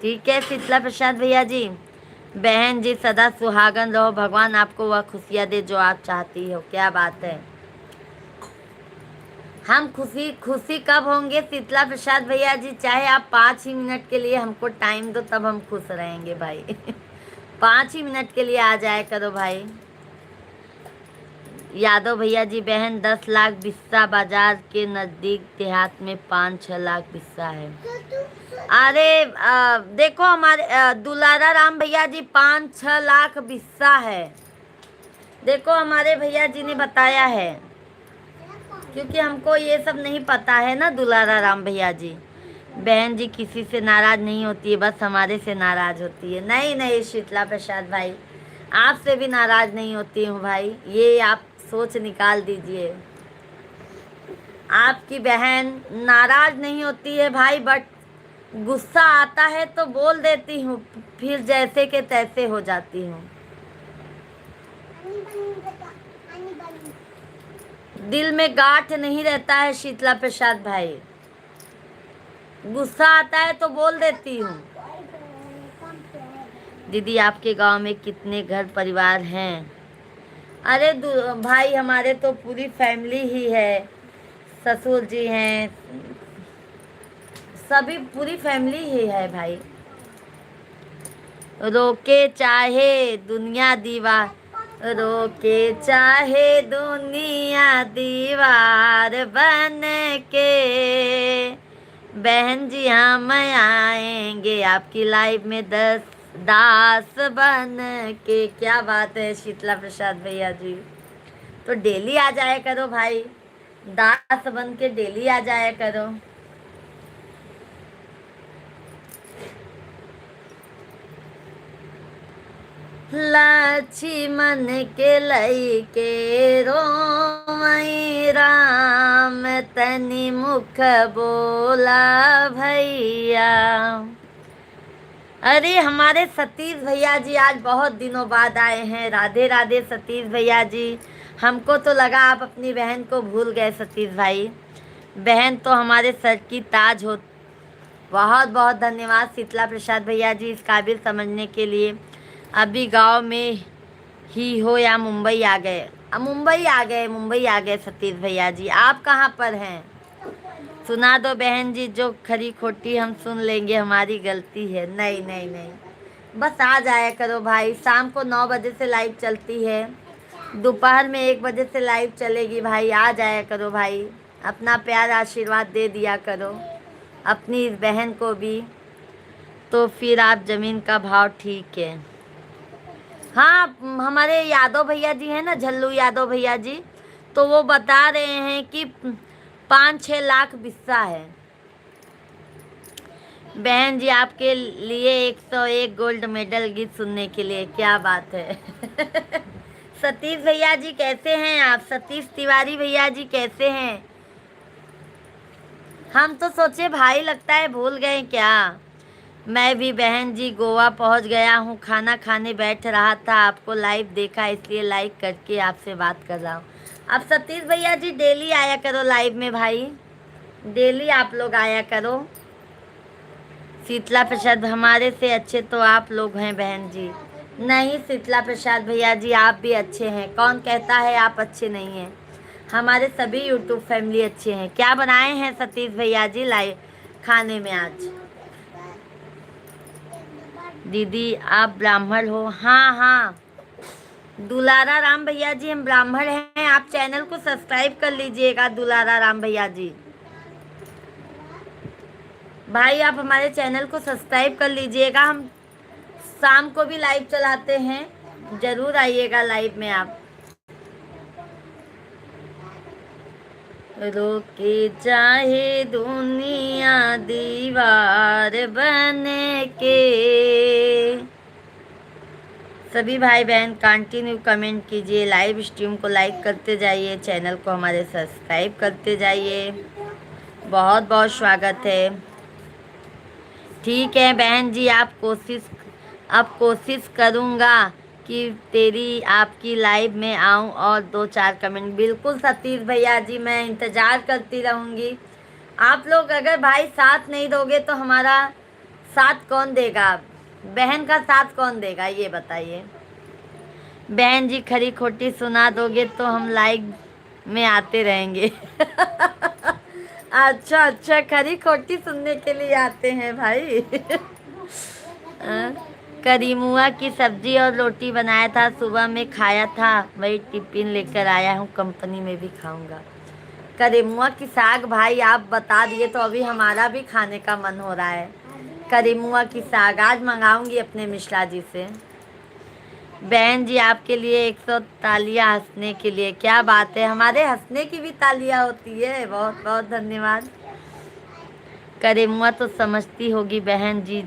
ठीक है शीतला प्रसाद भैया जी। बहन जी सदा सुहागन रहो, भगवान आपको वह खुशियाँ दे जो आप चाहती हो। क्या बात है, हम खुशी खुशी कब होंगे शीतला प्रसाद भैया जी? चाहे आप 5 ही मिनट के लिए हमको टाइम दो, तब हम खुश रहेंगे भाई 5 ही मिनट के लिए आ जाए करो भाई। यादव भैया जी, बहन 10 लाख बिस्सा बाजार के नज़दीक देहात में 5-6 लाख बिस्सा है। अरे देखो हमारे दुलारा राम भैया जी 5-6 लाख बिस्सा है। देखो हमारे भैया जी ने बताया है, क्योंकि हमको ये सब नहीं पता है ना दुलारा राम भैया जी। बहन जी किसी से नाराज नहीं होती है, बस हमारे से नाराज होती है। नहीं नहीं शीतला प्रसाद भाई, आपसे भी नाराज नहीं होती हूँ भाई, ये आप सोच निकाल दीजिए। आपकी बहन नाराज नहीं होती है भाई, बट गुस्सा आता है तो बोल देती हूँ, फिर जैसे के तैसे हो जाती हूँ। दिल में गांठ नहीं रहता है शीतला प्रसाद भाई, गुस्सा आता है तो बोल देती हूँ। दीदी आपके गांव में कितने घर परिवार हैं? अरे भाई हमारे तो पूरी फैमिली ही है, ससुर जी हैं, सभी पूरी फैमिली ही है भाई। रोके चाहे दुनिया दीवार, रोके चाहे दुनिया दीवार बन के, बहन जी हम आएंगे आपकी लाइफ में दास बन के। क्या बात है शीतला प्रसाद भैया जी, तो डेली आ जाया करो भाई, दास बन के डेली आ जाया करो। लक्ष्मण के लइके रोई राम, तनि मुख बोला भैया। अरे हमारे सतीश भैया जी आज बहुत दिनों बाद आए हैं। राधे राधे सतीश भैया जी, हमको तो लगा आप अपनी बहन को भूल गए सतीश भाई, बहन तो हमारे सर की ताज हो। बहुत बहुत धन्यवाद शीतला प्रसाद भैया जी इस काबिल समझने के लिए। अभी गांव में ही हो या मुंबई आ गए? अब मुंबई आ गए, मुंबई आ गए सतीश भैया जी। आप कहाँ पर हैं? सुना दो बहन जी, जो खरी खोटी हम सुन लेंगे, हमारी गलती है। नहीं नहीं नहीं, बस आ जाया करो भाई। शाम को 9 बजे से लाइव चलती है, दोपहर में 1 बजे से लाइव चलेगी भाई। आ जाया करो भाई, अपना प्यार आशीर्वाद दे दिया करो अपनी इस बहन को भी। तो फिर आप ज़मीन का भाव ठीक है। हाँ हमारे यादव भैया जी हैं ना, झल्लू यादव भैया जी, तो वो बता रहे हैं कि 5-6 लाख बिस्सा है। बहन जी आपके लिए 101 गोल्ड मेडल गीत सुनने के लिए। क्या बात है सतीश भैया जी कैसे हैं आप? सतीश तिवारी भैया जी कैसे हैं? हम तो सोचे भाई लगता है भूल गए क्या। मैं भी बहन जी गोवा पहुंच गया हूँ, खाना खाने बैठ रहा था, आपको लाइव देखा इसलिए लाइक करके आपसे बात कर रहा हूँ। अब सतीश भैया जी डेली आया करो लाइव में भाई, डेली आप लोग आया करो। शीतला प्रसाद हमारे से अच्छे तो आप लोग हैं बहन जी। नहीं शीतला प्रसाद भैया जी आप भी अच्छे हैं, कौन कहता है आप अच्छे नहीं हैं? हमारे सभी यूट्यूब फैमिली अच्छे हैं। क्या बनाए हैं सतीश भैया जी लाइव खाने में आज? दीदी आप ब्राह्मण हो? हाँ हाँ दुलारा राम भैया जी हम ब्राह्मण हैं। आप चैनल को सब्सक्राइब कर लीजिएगा दुलारा राम भैया जी। भाई आप हमारे चैनल को सब्सक्राइब कर लीजिएगा, हम शाम को भी लाइव चलाते हैं, जरूर आइएगा लाइव में आप। रोके चाहे दुनिया दीवार बन के। सभी भाई बहन कंटिन्यू कमेंट कीजिए, लाइव स्ट्रीम को लाइक करते जाइए, चैनल को हमारे सब्सक्राइब करते जाइए। बहुत बहुत स्वागत है। ठीक है बहन जी, अब कोशिश करूँगा कि तेरी आपकी लाइव में आऊँ और 2-4 कमेंट। बिल्कुल सतीश भैया जी मैं इंतज़ार करती रहूँगी। आप लोग अगर भाई साथ नहीं दोगे तो हमारा साथ कौन देगा? बहन का साथ कौन देगा ये बताइए। बहन जी खरी खोटी सुना दोगे तो हम लाइव में आते रहेंगे अच्छा अच्छा, खरी खोटी सुनने के लिए आते हैं भाई करीमुआ की सब्जी और रोटी बनाया था, सुबह में खाया था, वही टिफिन लेकर आया हूँ, कंपनी में भी खाऊंगा। करीमुआ की साग भाई आप बता दिए तो अभी हमारा भी खाने का मन हो रहा है। करीमुआ की साग आज मंगाऊंगी अपने मिश्रा जी से। बहन जी आपके लिए 100 तालियां हंसने के लिए। क्या बात है, हमारे हंसने की भी तालियां होती है। बहुत बहुत धन्यवाद। करेमुआ तो समझती होगी बहन जी।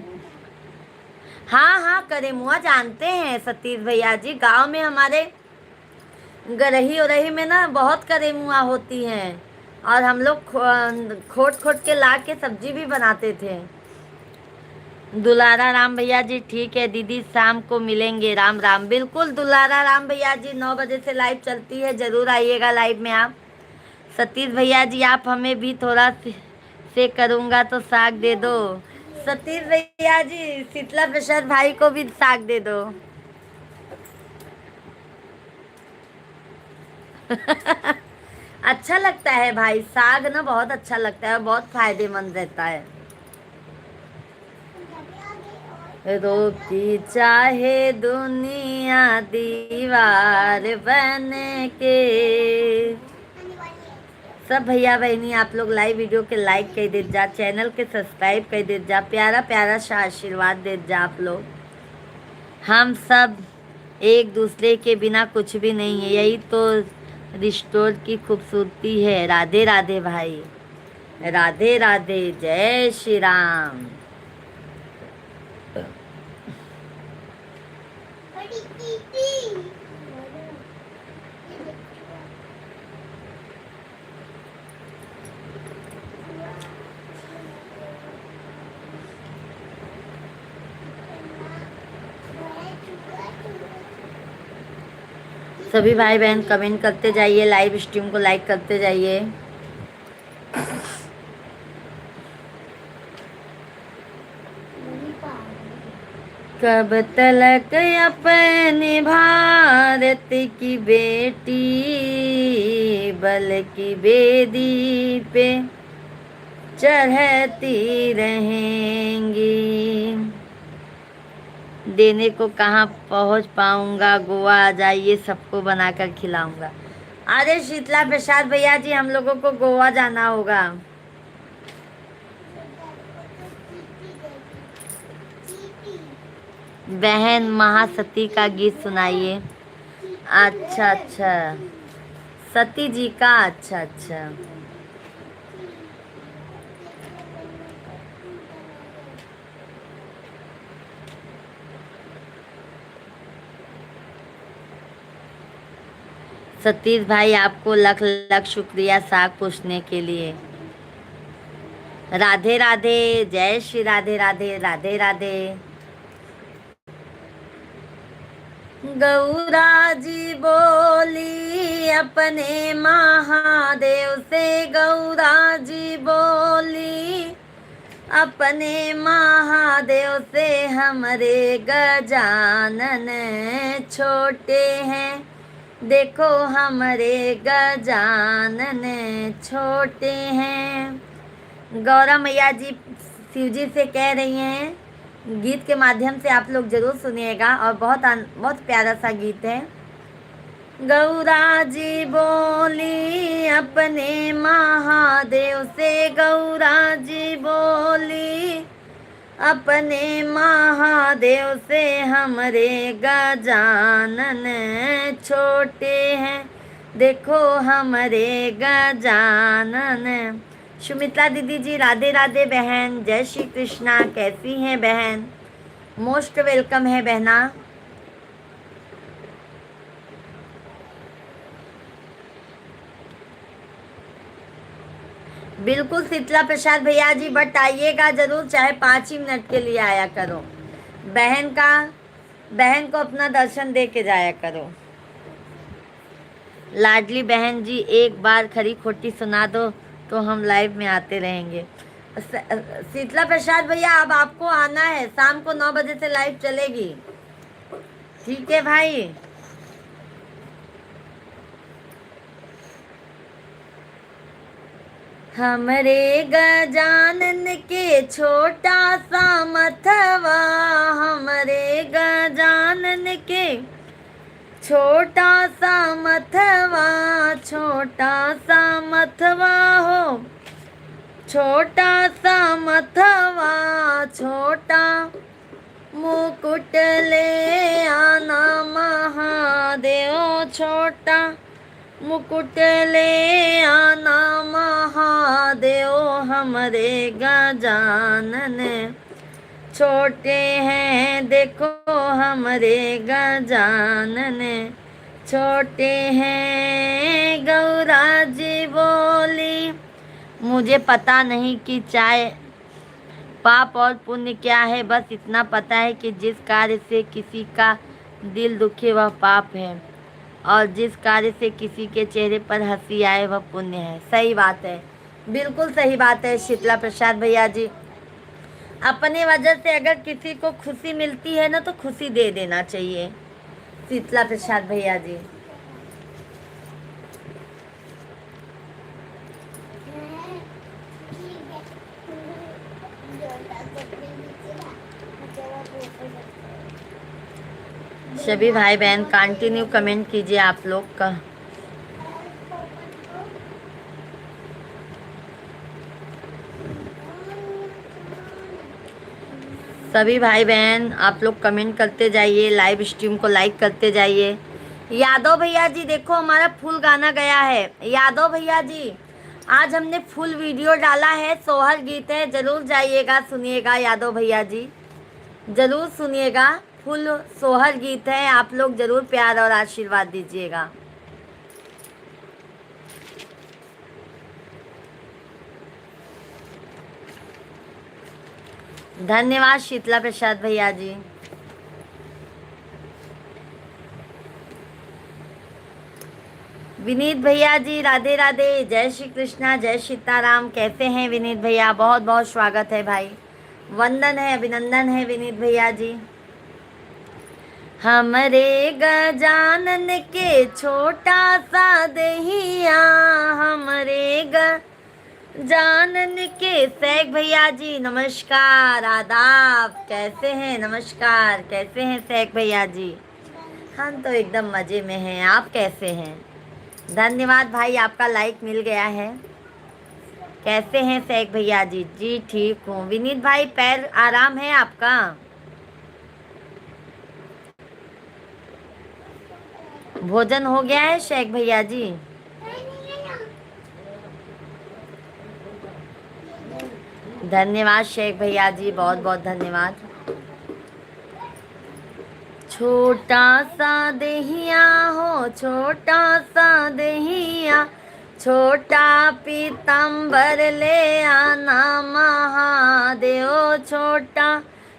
हाँ हाँ, करेमुआ जानते हैं सतीश भैया जी। गांव में हमारे गरही उरही में ना बहुत करेमुआ होती हैं, और हम लोग खोट खोट के ला के सब्जी भी बनाते थे। दुलारा राम भैया जी ठीक है दीदी, शाम को मिलेंगे। राम राम। बिल्कुल दुलारा राम भैया जी, 9 बजे से लाइव चलती है, जरूर आइएगा लाइव में आप। सतीश भैया जी आप हमें भी थोड़ा से करूँगा तो साग दे दो। सतीश भैया जी शीतला प्रसाद भाई को भी साग दे दो। अच्छा लगता है भाई, साग ना बहुत अच्छा लगता है, बहुत फायदेमंद रहता है। रोकी चाहे दुनिया दीवार बन के। सब भैया बहनी आप लोग लाइव वीडियो के लाइक कर दे जा, चैनल के सब्सक्राइब कर दे जा, प्यारा प्यारा सा आशीर्वाद दे जा आप लोग। हम सब एक दूसरे के बिना कुछ भी नहीं है, यही तो रिश्तों की खूबसूरती है। राधे राधे भाई, राधे राधे, जय श्री राम। सभी भाई बहन कमेंट करते जाइए, लाइव स्ट्रीम को लाइक करते जाइए। कब तलक अपने भारत की बेटी बल की बेदी पे चढ़ती रहेंगी। देने को कहाँ पहुँच पाऊंगा, गोवा आ जाइए, सबको बनाकर खिलाऊंगा। अरे शीतला प्रसाद भैया जी हम लोगों को गोवा जाना होगा। बहन महासती का गीत सुनाइए। अच्छा अच्छा, सती जी का, अच्छा अच्छा। सतीश भाई आपको लख लख शुक्रिया साग पूछने के लिए। राधे राधे, जय श्री राधे राधे, राधे राधे। गौरा जी बोली अपने महादेव से, गौरा जी बोली अपने महादेव से, हमरे गजानन छोटे हैं, देखो हमरे गजानन छोटे हैं। गौरा मैया जी शिव जी से कह रही हैं, गीत के माध्यम से आप लोग जरूर सुनिएगा, और बहुत प्यारा सा गीत है। गौरा जी बोली अपने महादेव से, गौरा जी बोली अपने महादेव से, हमरे गजानन छोटे हैं, देखो हमरे गजानन। सुमित्रा दीदी जी राधे राधे बहन, जय श्री कृष्णा। कैसी हैं बहन? मोस्ट वेलकम है बहना। बिल्कुल शीतला प्रसाद भैया जी, बट आइएगा जरूर, चाहे 5 ही मिनट के लिए आया करो। बहन को अपना दर्शन दे के जाया करो। लाडली बहन जी एक बार खरी खोटी सुना दो तो हम लाइव में आते रहेंगे। शीतला प्रसाद भैया अब आपको आना है, शाम को 9 बजे से लाइव चलेगी, ठीक है भाई। हमरे गजानन के छोटा सा मथवा, हमरे गजानन के छोटा सा मथवा, छोटा सा मथवा हो, छोटा सा मथवा, छोटा मुकुट ले आना महादेव छोटा, मुकुट ले आना महादेव, हमरे गजानन छोटे हैं देखो, हमरे गजानन छोटे हैं। गौरा जी बोली, मुझे पता नहीं कि चाय पाप और पुण्य क्या है, बस इतना पता है कि जिस कार्य से किसी का दिल दुखे वह पाप है, और जिस कार्य से किसी के चेहरे पर हंसी आए वह पुण्य है। सही बात है, बिल्कुल सही बात है शीतला प्रसाद भैया जी। अपने वजह से अगर किसी को खुशी मिलती है ना तो खुशी दे देना चाहिए शीतला प्रसाद भैया जी। सभी भाई बहन कंटिन्यू कमेंट कीजिए आप लोग का। सभी भाई बहन आप लोग कमेंट करते जाइए, लाइव स्ट्रीम को लाइक करते जाइए। यादव भैया जी देखो हमारा फुल गाना गया है। यादव भैया जी आज हमने फुल वीडियो डाला है, सोहर गीत है, जरूर जाइएगा सुनिएगा। यादव भैया जी जरूर सुनिएगा, फुल सोहर गीत है, आप लोग जरूर प्यार और आशीर्वाद दीजिएगा। धन्यवाद शीतला प्रसाद भैया जी। विनीत भैया जी राधे राधे, जय श्री कृष्णा, जय सीताराम। कैसे हैं विनीत भैया? बहुत बहुत स्वागत है भाई, वंदन है, अभिनंदन है विनीत भैया जी। हमरे गजानन के छोटा सा दहिया, हमरे गजानन के। सैक भैया जी नमस्कार, आदाब, कैसे हैं? नमस्कार, कैसे हैं सैक भैया जी? हम तो एकदम मज़े में हैं, आप कैसे हैं? धन्यवाद भाई, आपका लाइक मिल गया है। कैसे हैं सैक भैया जी? जी ठीक हूँ। विनीत भाई पैर आराम है आपका? भोजन हो गया है शेख भैया जी? धन्यवाद शेख भैया जी, बहुत बहुत धन्यवाद। छोटा सा दहिया हो, छोटा सा दहिया, छोटा पीताम्बर ले आना महादेव, छोटा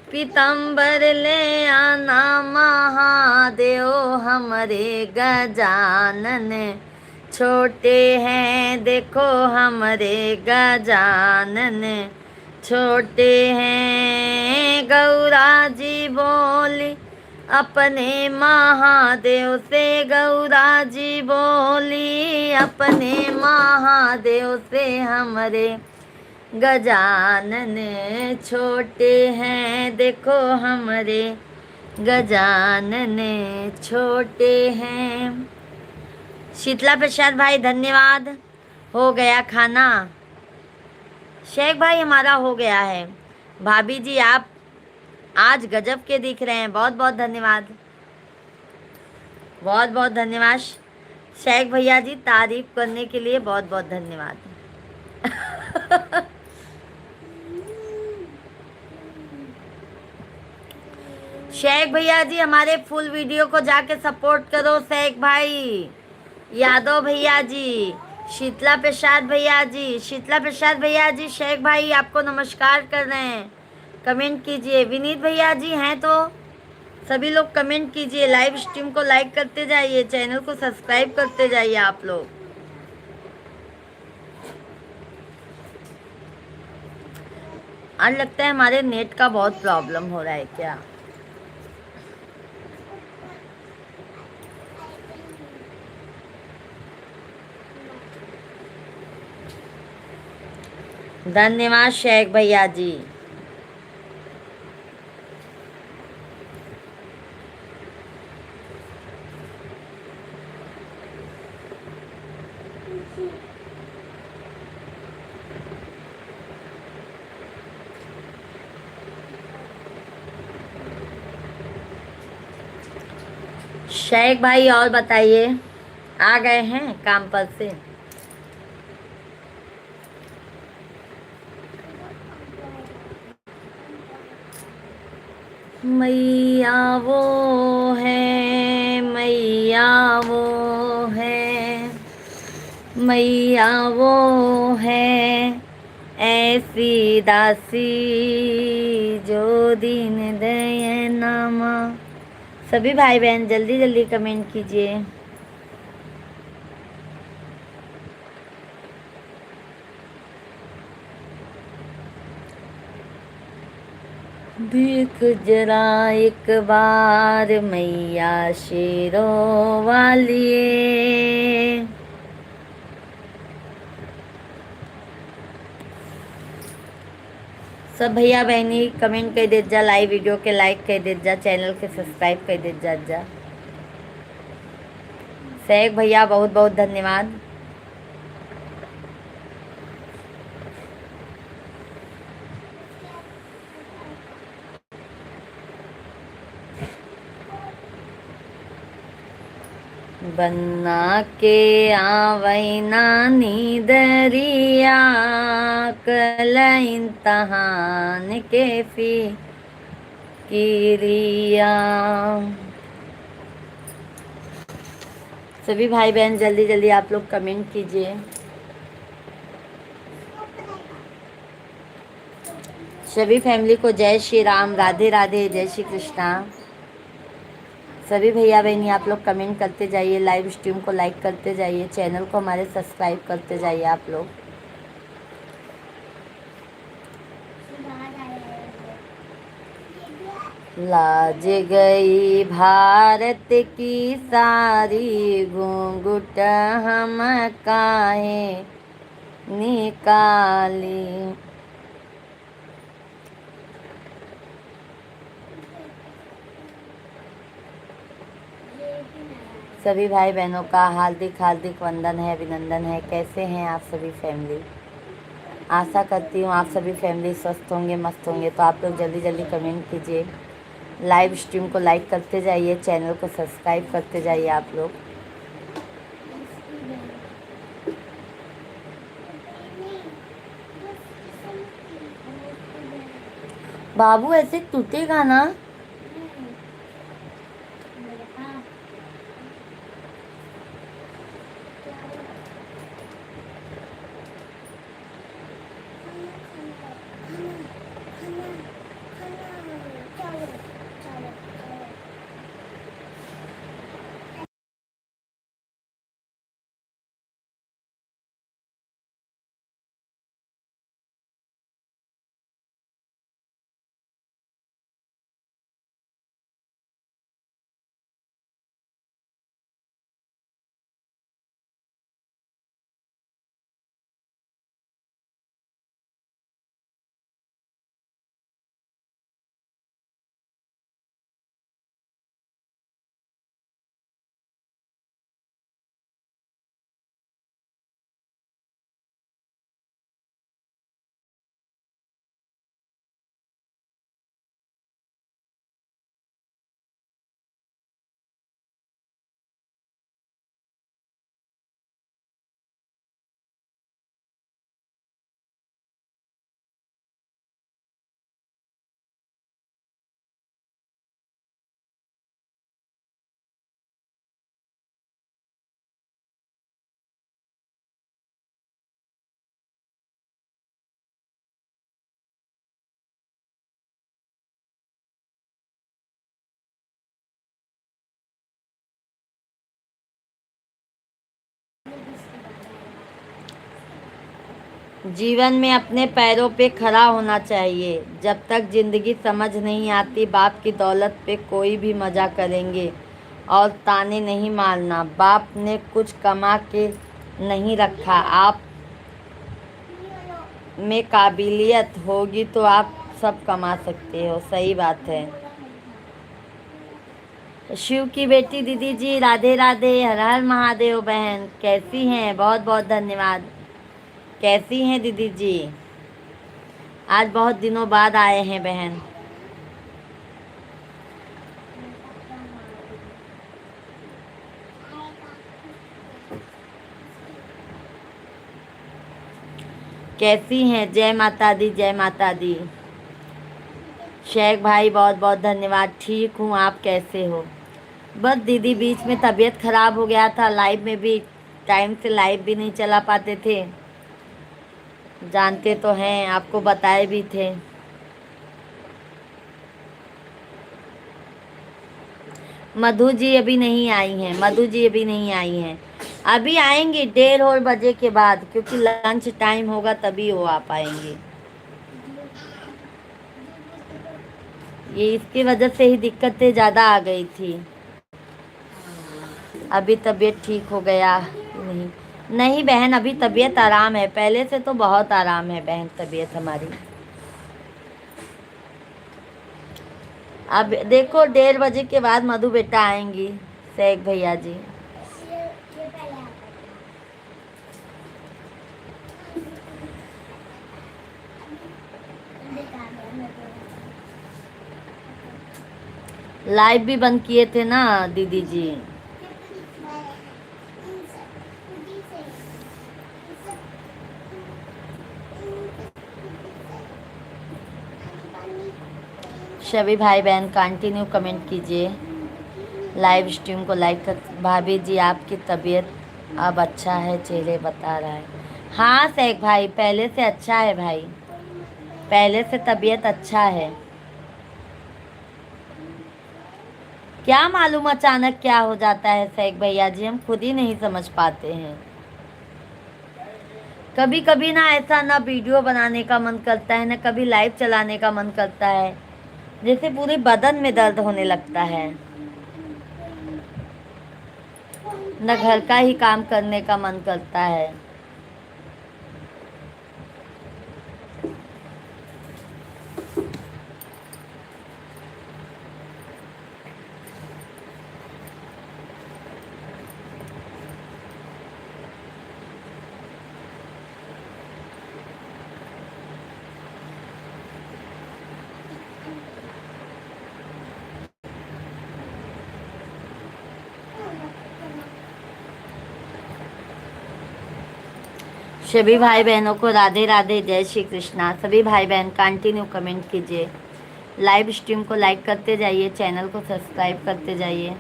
पीताम्बर ले आना महादेव, हमरे गजानन छोटे हैं देखो, हमरे गजानन छोटे हैं। गौरा जी बोली अपने महादेव से, गौरा जी बोली अपने महादेव से, हमरे गजानन छोटे हैं देखो, हमरे गजानन छोटे हैं। शीतला प्रसाद भाई धन्यवाद। हो गया खाना? शेख भाई हमारा हो गया है। भाभी जी आप आज गजब के दिख रहे हैं, बहुत बहुत धन्यवाद, बहुत बहुत धन्यवाद शेख भैया जी, तारीफ करने के लिए बहुत बहुत धन्यवाद। शेख भैया जी हमारे फुल वीडियो को जाके सपोर्ट करो। शेख भाई, यादव भैया जी, शीतला प्रसाद भैया जी, शीतला प्रसाद भैया जी, शेख भाई आपको नमस्कार कर रहे हैं, कमेंट कीजिए। विनीत भैया जी हैं तो सभी लोग कमेंट कीजिए, लाइव स्ट्रीम को लाइक करते जाइए, चैनल को सब्सक्राइब करते जाइए आप लोग। आज लगता है हमारे नेट का बहुत प्रॉब्लम हो रहा है क्या? धन्यवाद शेख भैया जी। शेख भाई और बताइए, आ गए हैं काम पर से? मैया वो है, मैया वो है, मैया वो है, ऐसी दासी जो दीन दयनामा। सभी भाई बहन जल्दी जल्दी कमेंट कीजिए। देख जरा एक बार मैया शेरों वालिए। सब भैया बहनी कमेंट कर दे जा, लाइव वीडियो के लाइक कर दे जा, चैनल के सब्सक्राइब कर दे जा। शेख भैया बहुत बहुत धन्यवाद। बन्ना के आवै नानी दरिया, कल इम्तहान के फिकिरिया। सभी भाई बहन जल्दी जल्दी आप लोग कमेंट कीजिए। सभी फैमिली को जय श्री राम, राधे राधे, जय श्री कृष्णा। सभी भैया बहनी आप लोग कमेंट करते जाइए, लाइव स्ट्रीम को लाइक करते जाइए, चैनल को हमारे सब्सक्राइब करते जाइए आप लोग। लाज गई भारत की सारी, घूंघट हम काहे निकाली। सभी भाई बहनों का हार्दिक हार्दिक वंदन है, अभिनंदन है। कैसे हैं आप सभी फैमिली? आशा करती हूँ आप सभी फैमिली स्वस्थ होंगे, मस्त होंगे। तो आप लोग जल्दी जल्दी कमेंट कीजिए, लाइव स्ट्रीम को लाइक करते जाइए, चैनल को सब्सक्राइब करते जाइए आप लोग। बाबू ऐसे टूटेगा ना। जीवन में अपने पैरों पे खड़ा होना चाहिए। जब तक जिंदगी समझ नहीं आती, बाप की दौलत पे कोई भी मजा करेंगे और ताने नहीं मारना। बाप ने कुछ कमा के नहीं रखा, आप में काबिलियत होगी तो आप सब कमा सकते हो। सही बात है। शिव की बेटी दीदी जी राधे राधे, हर हर महादेव। बहन कैसी हैं? बहुत बहुत धन्यवाद। कैसी हैं दीदी जी? आज बहुत दिनों बाद आए हैं बहन। कैसी हैं? जय माता दी, जय माता दी। शेख भाई बहुत बहुत धन्यवाद। ठीक हूँ, आप कैसे हो? बस दीदी बीच में तबीयत खराब हो गया था, लाइव में भी टाइम से लाइव भी नहीं चला पाते थे, जानते तो हैं, आपको बताए भी थे। मधु जी अभी नहीं आई हैं, मधु जी अभी नहीं आई हैं, अभी आएंगी 1:30 बजे के बाद, क्योंकि लंच टाइम होगा तभी वो आ पाएंगी। ये इसकी वजह से ही दिक्कतें ज़्यादा आ गई थी। अभी तबीयत ठीक हो गया नहीं? नहीं बहन, अभी तबीयत आराम है, पहले से तो बहुत आराम है बहन तबीयत हमारी। अब देखो 1:30 बजे के बाद मधु बेटा आएंगी, शेख भैया जी। लाइव भी बंद किए थे ना दीदी जी। सभी भाई बहन कंटिन्यू कमेंट कीजिए, लाइव स्ट्रीम को लाइक कर। भाभी जी आपकी तबीयत अब अच्छा है, चेहरे बता रहा है। हाँ शेख भाई, पहले से अच्छा है भाई, पहले से तबीयत अच्छा है। क्या मालूम अचानक क्या हो जाता है शेख भैया जी, हम खुद ही नहीं समझ पाते हैं। कभी कभी ना ऐसा ना वीडियो बनाने का मन करता है, ना कभी लाइव चलाने का मन करता है, जैसे पूरे बदन में दर्द होने लगता है, न घर का ही काम करने का मन करता है। सभी भाई बहनों को राधे राधे, जय श्री कृष्णा। सभी भाई बहन कंटिन्यू कमेंट कीजिए, लाइव स्ट्रीम को लाइक करते जाइए, चैनल को सब्सक्राइब करते जाइए।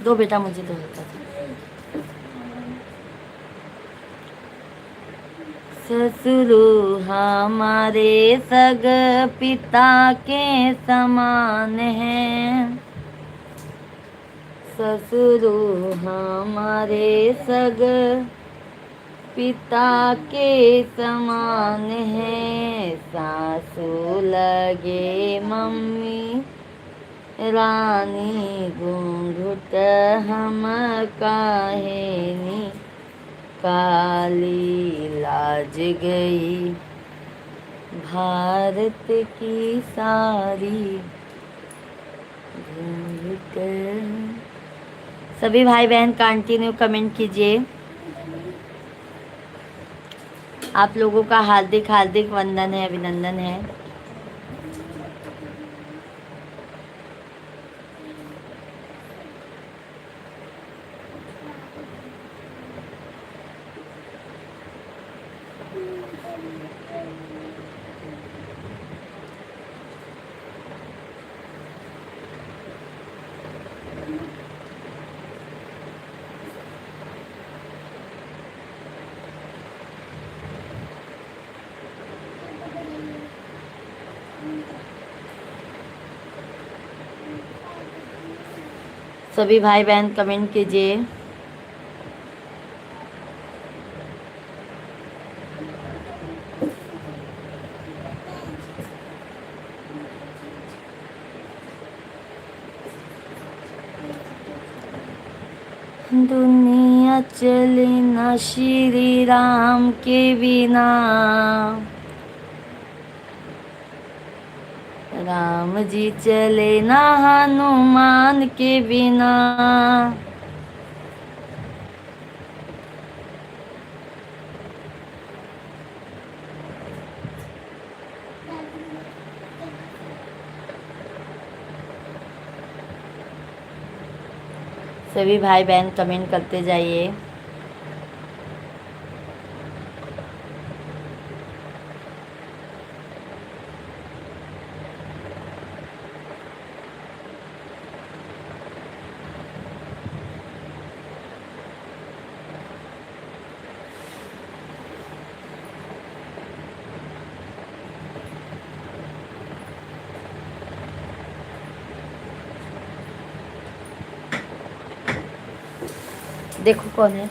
दो बेटा मुझे दो बेटा। ससुरु हमारे सग पिता के समान हैं, ससुरु हमारे सग पिता के समान हैं, सासू लगे मम्मी रानी, घूंघट हम काहेनी, काली लाज गई भारत की सारी, घूंघट। सभी भाई बहन कंटिन्यू कमेंट कीजिए, आप लोगों का हार्दिक हार्दिक वंदन है, अभिनंदन है। सभी भाई बहन कमेंट कीजिए। दुनिया चले ना श्री राम के बिना, राम जी चले ना हनुमान के बिना, सभी भाई बहन कमेंट करते जाइए। देखो कौन है।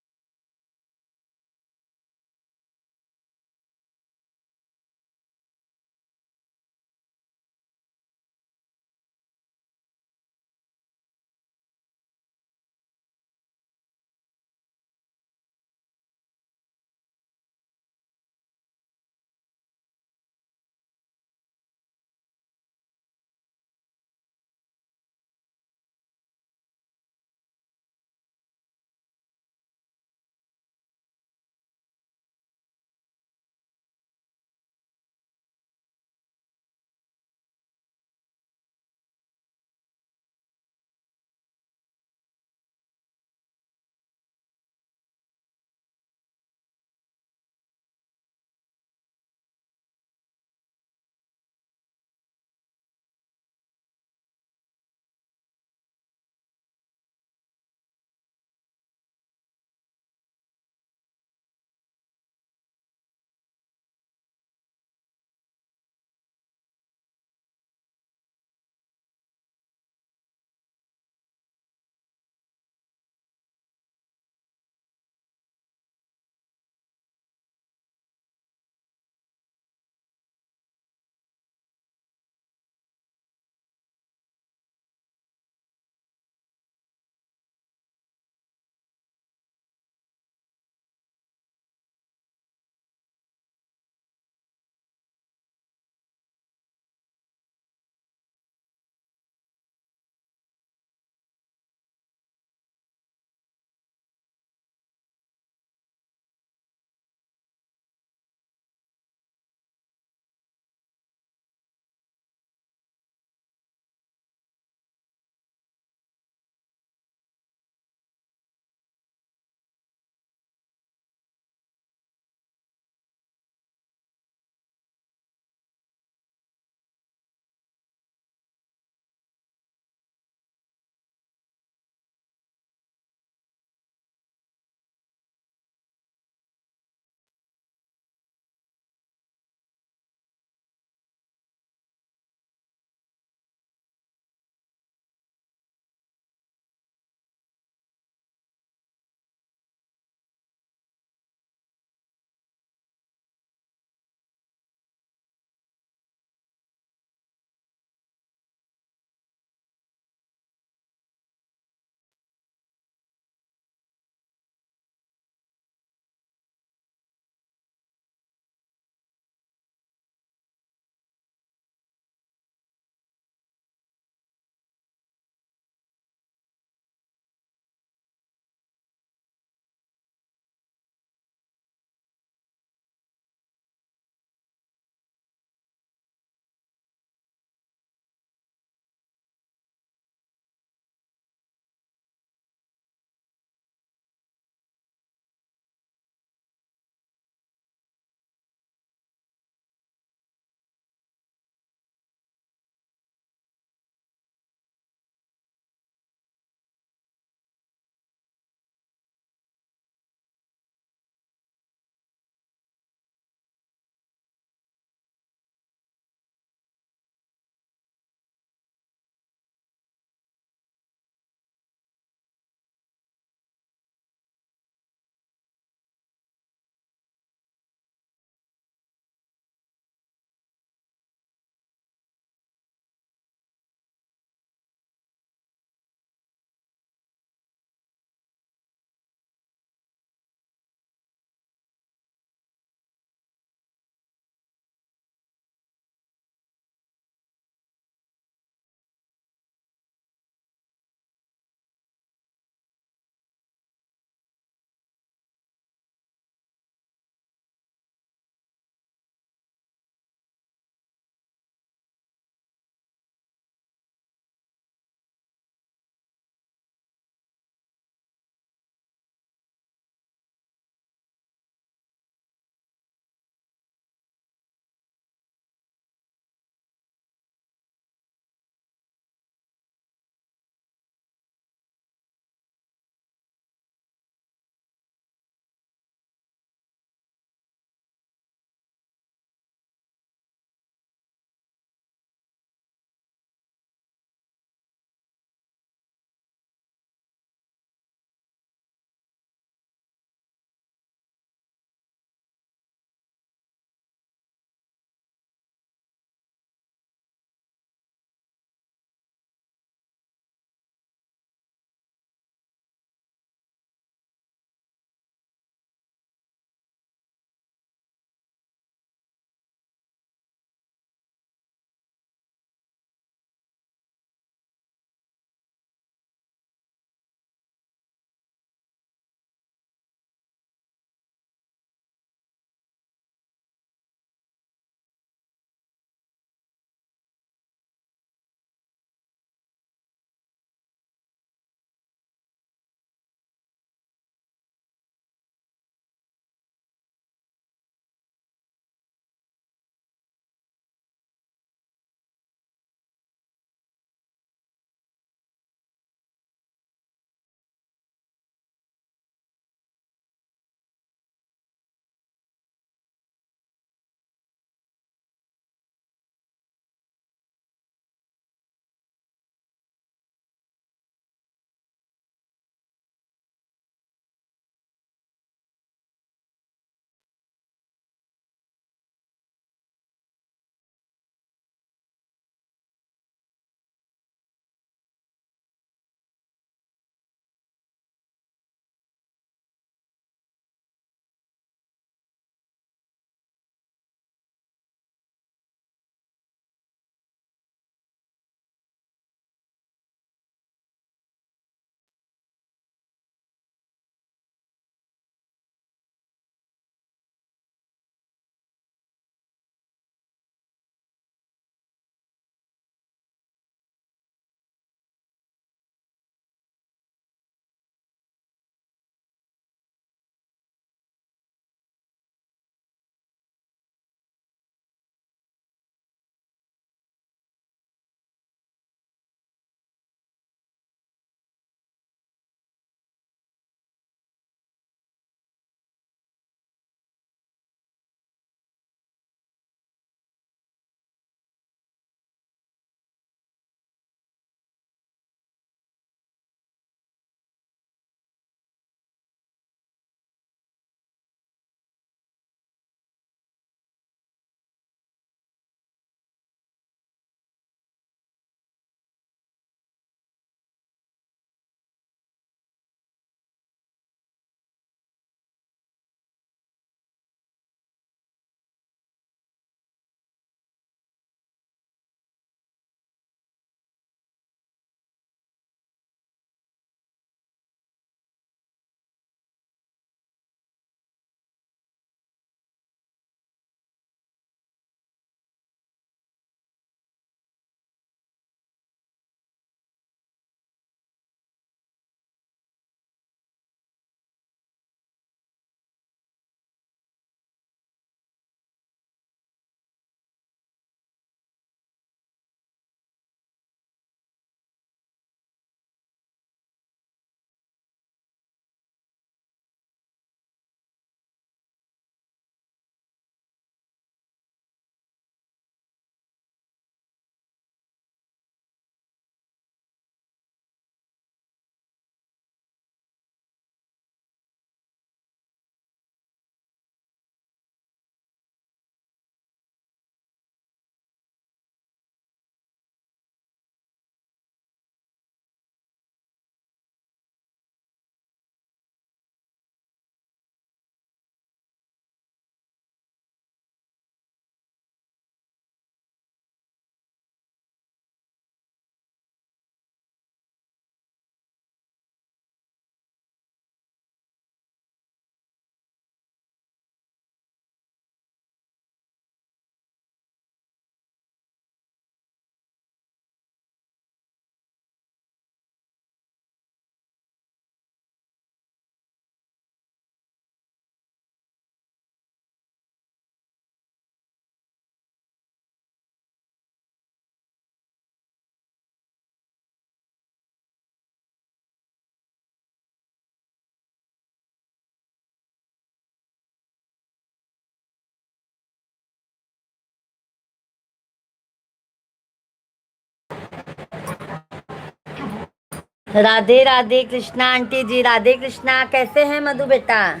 राधे राधे कृष्णा आंटी जी, राधे कृष्णा। कैसे हैं मधु बेटा?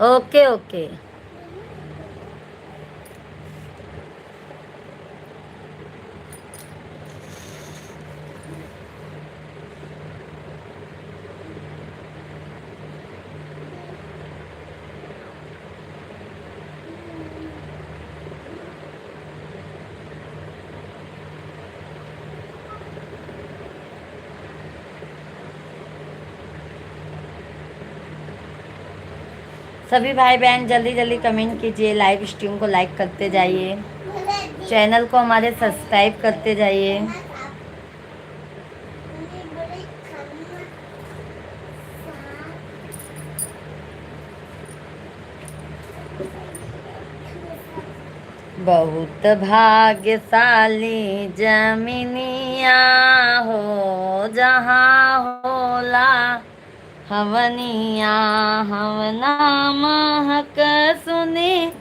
Okay okay. सभी भाई बहन जल्दी जल्दी कमेंट कीजिए, लाइव स्ट्रीम को लाइक करते जाइए, चैनल को हमारे सब्सक्राइब करते जाइए। बहुत भाग्यशाली जमीनिया हो, जहाँ होला हवनिया, हवना महक सुने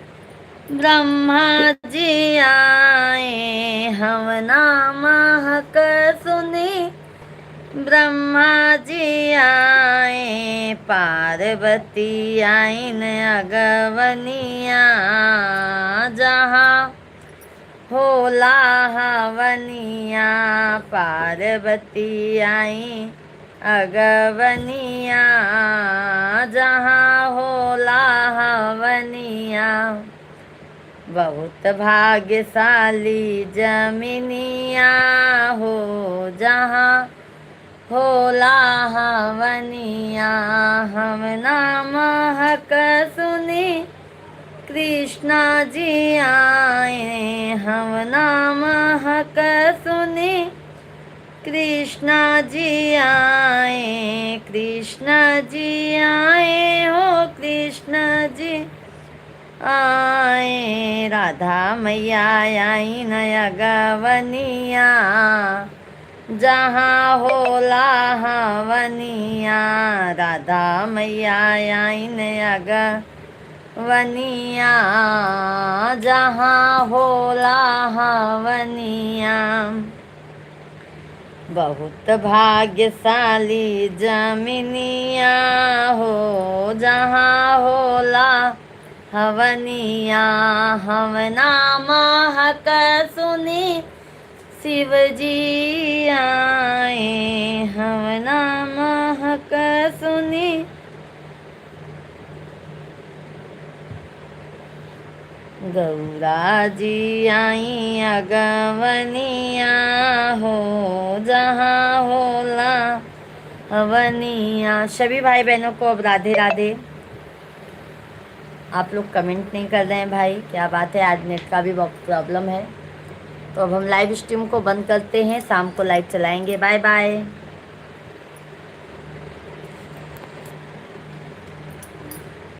ब्रह्मा जी आए, हवना महक सुने ब्रह्मा जी आए, पार्वती आइन अगवनिया, जहाँ होला हवनिया, पार्वती आई अगवनिया, जहाँ होला हवनिया। बहुत भाग्यशाली जमीनिया हो, जहाँ होला हवनिया, हम नाम हक सुनी कृष्णा जी आए, हम नाम हक सुनी कृष्णा जी आए, कृष्ण जी आए हो, कृष्ण जी आए, राधा मैया आई नया गवनिया, जहाँ होला हवनिया, राधा मैया आई नया गवनिया, जहाँ होला हवनिया। बहुत भाग्यशाली जमीनिया हो, जहाँ होला हवनिया, हम नाम हक सुनी शिव जी आए, हम नाम हक सुनी गौरा जी आई अगवनिया हो, जहाँ होला हवनिया। सभी भाई बहनों को अब राधे राधे। आप लोग कमेंट नहीं कर रहे हैं भाई, क्या बात है, आज नेट का भी बहुत प्रॉब्लम है। तो अब हम लाइव स्ट्रीम को बंद करते हैं, शाम को लाइव चलाएंगे। Bye bye.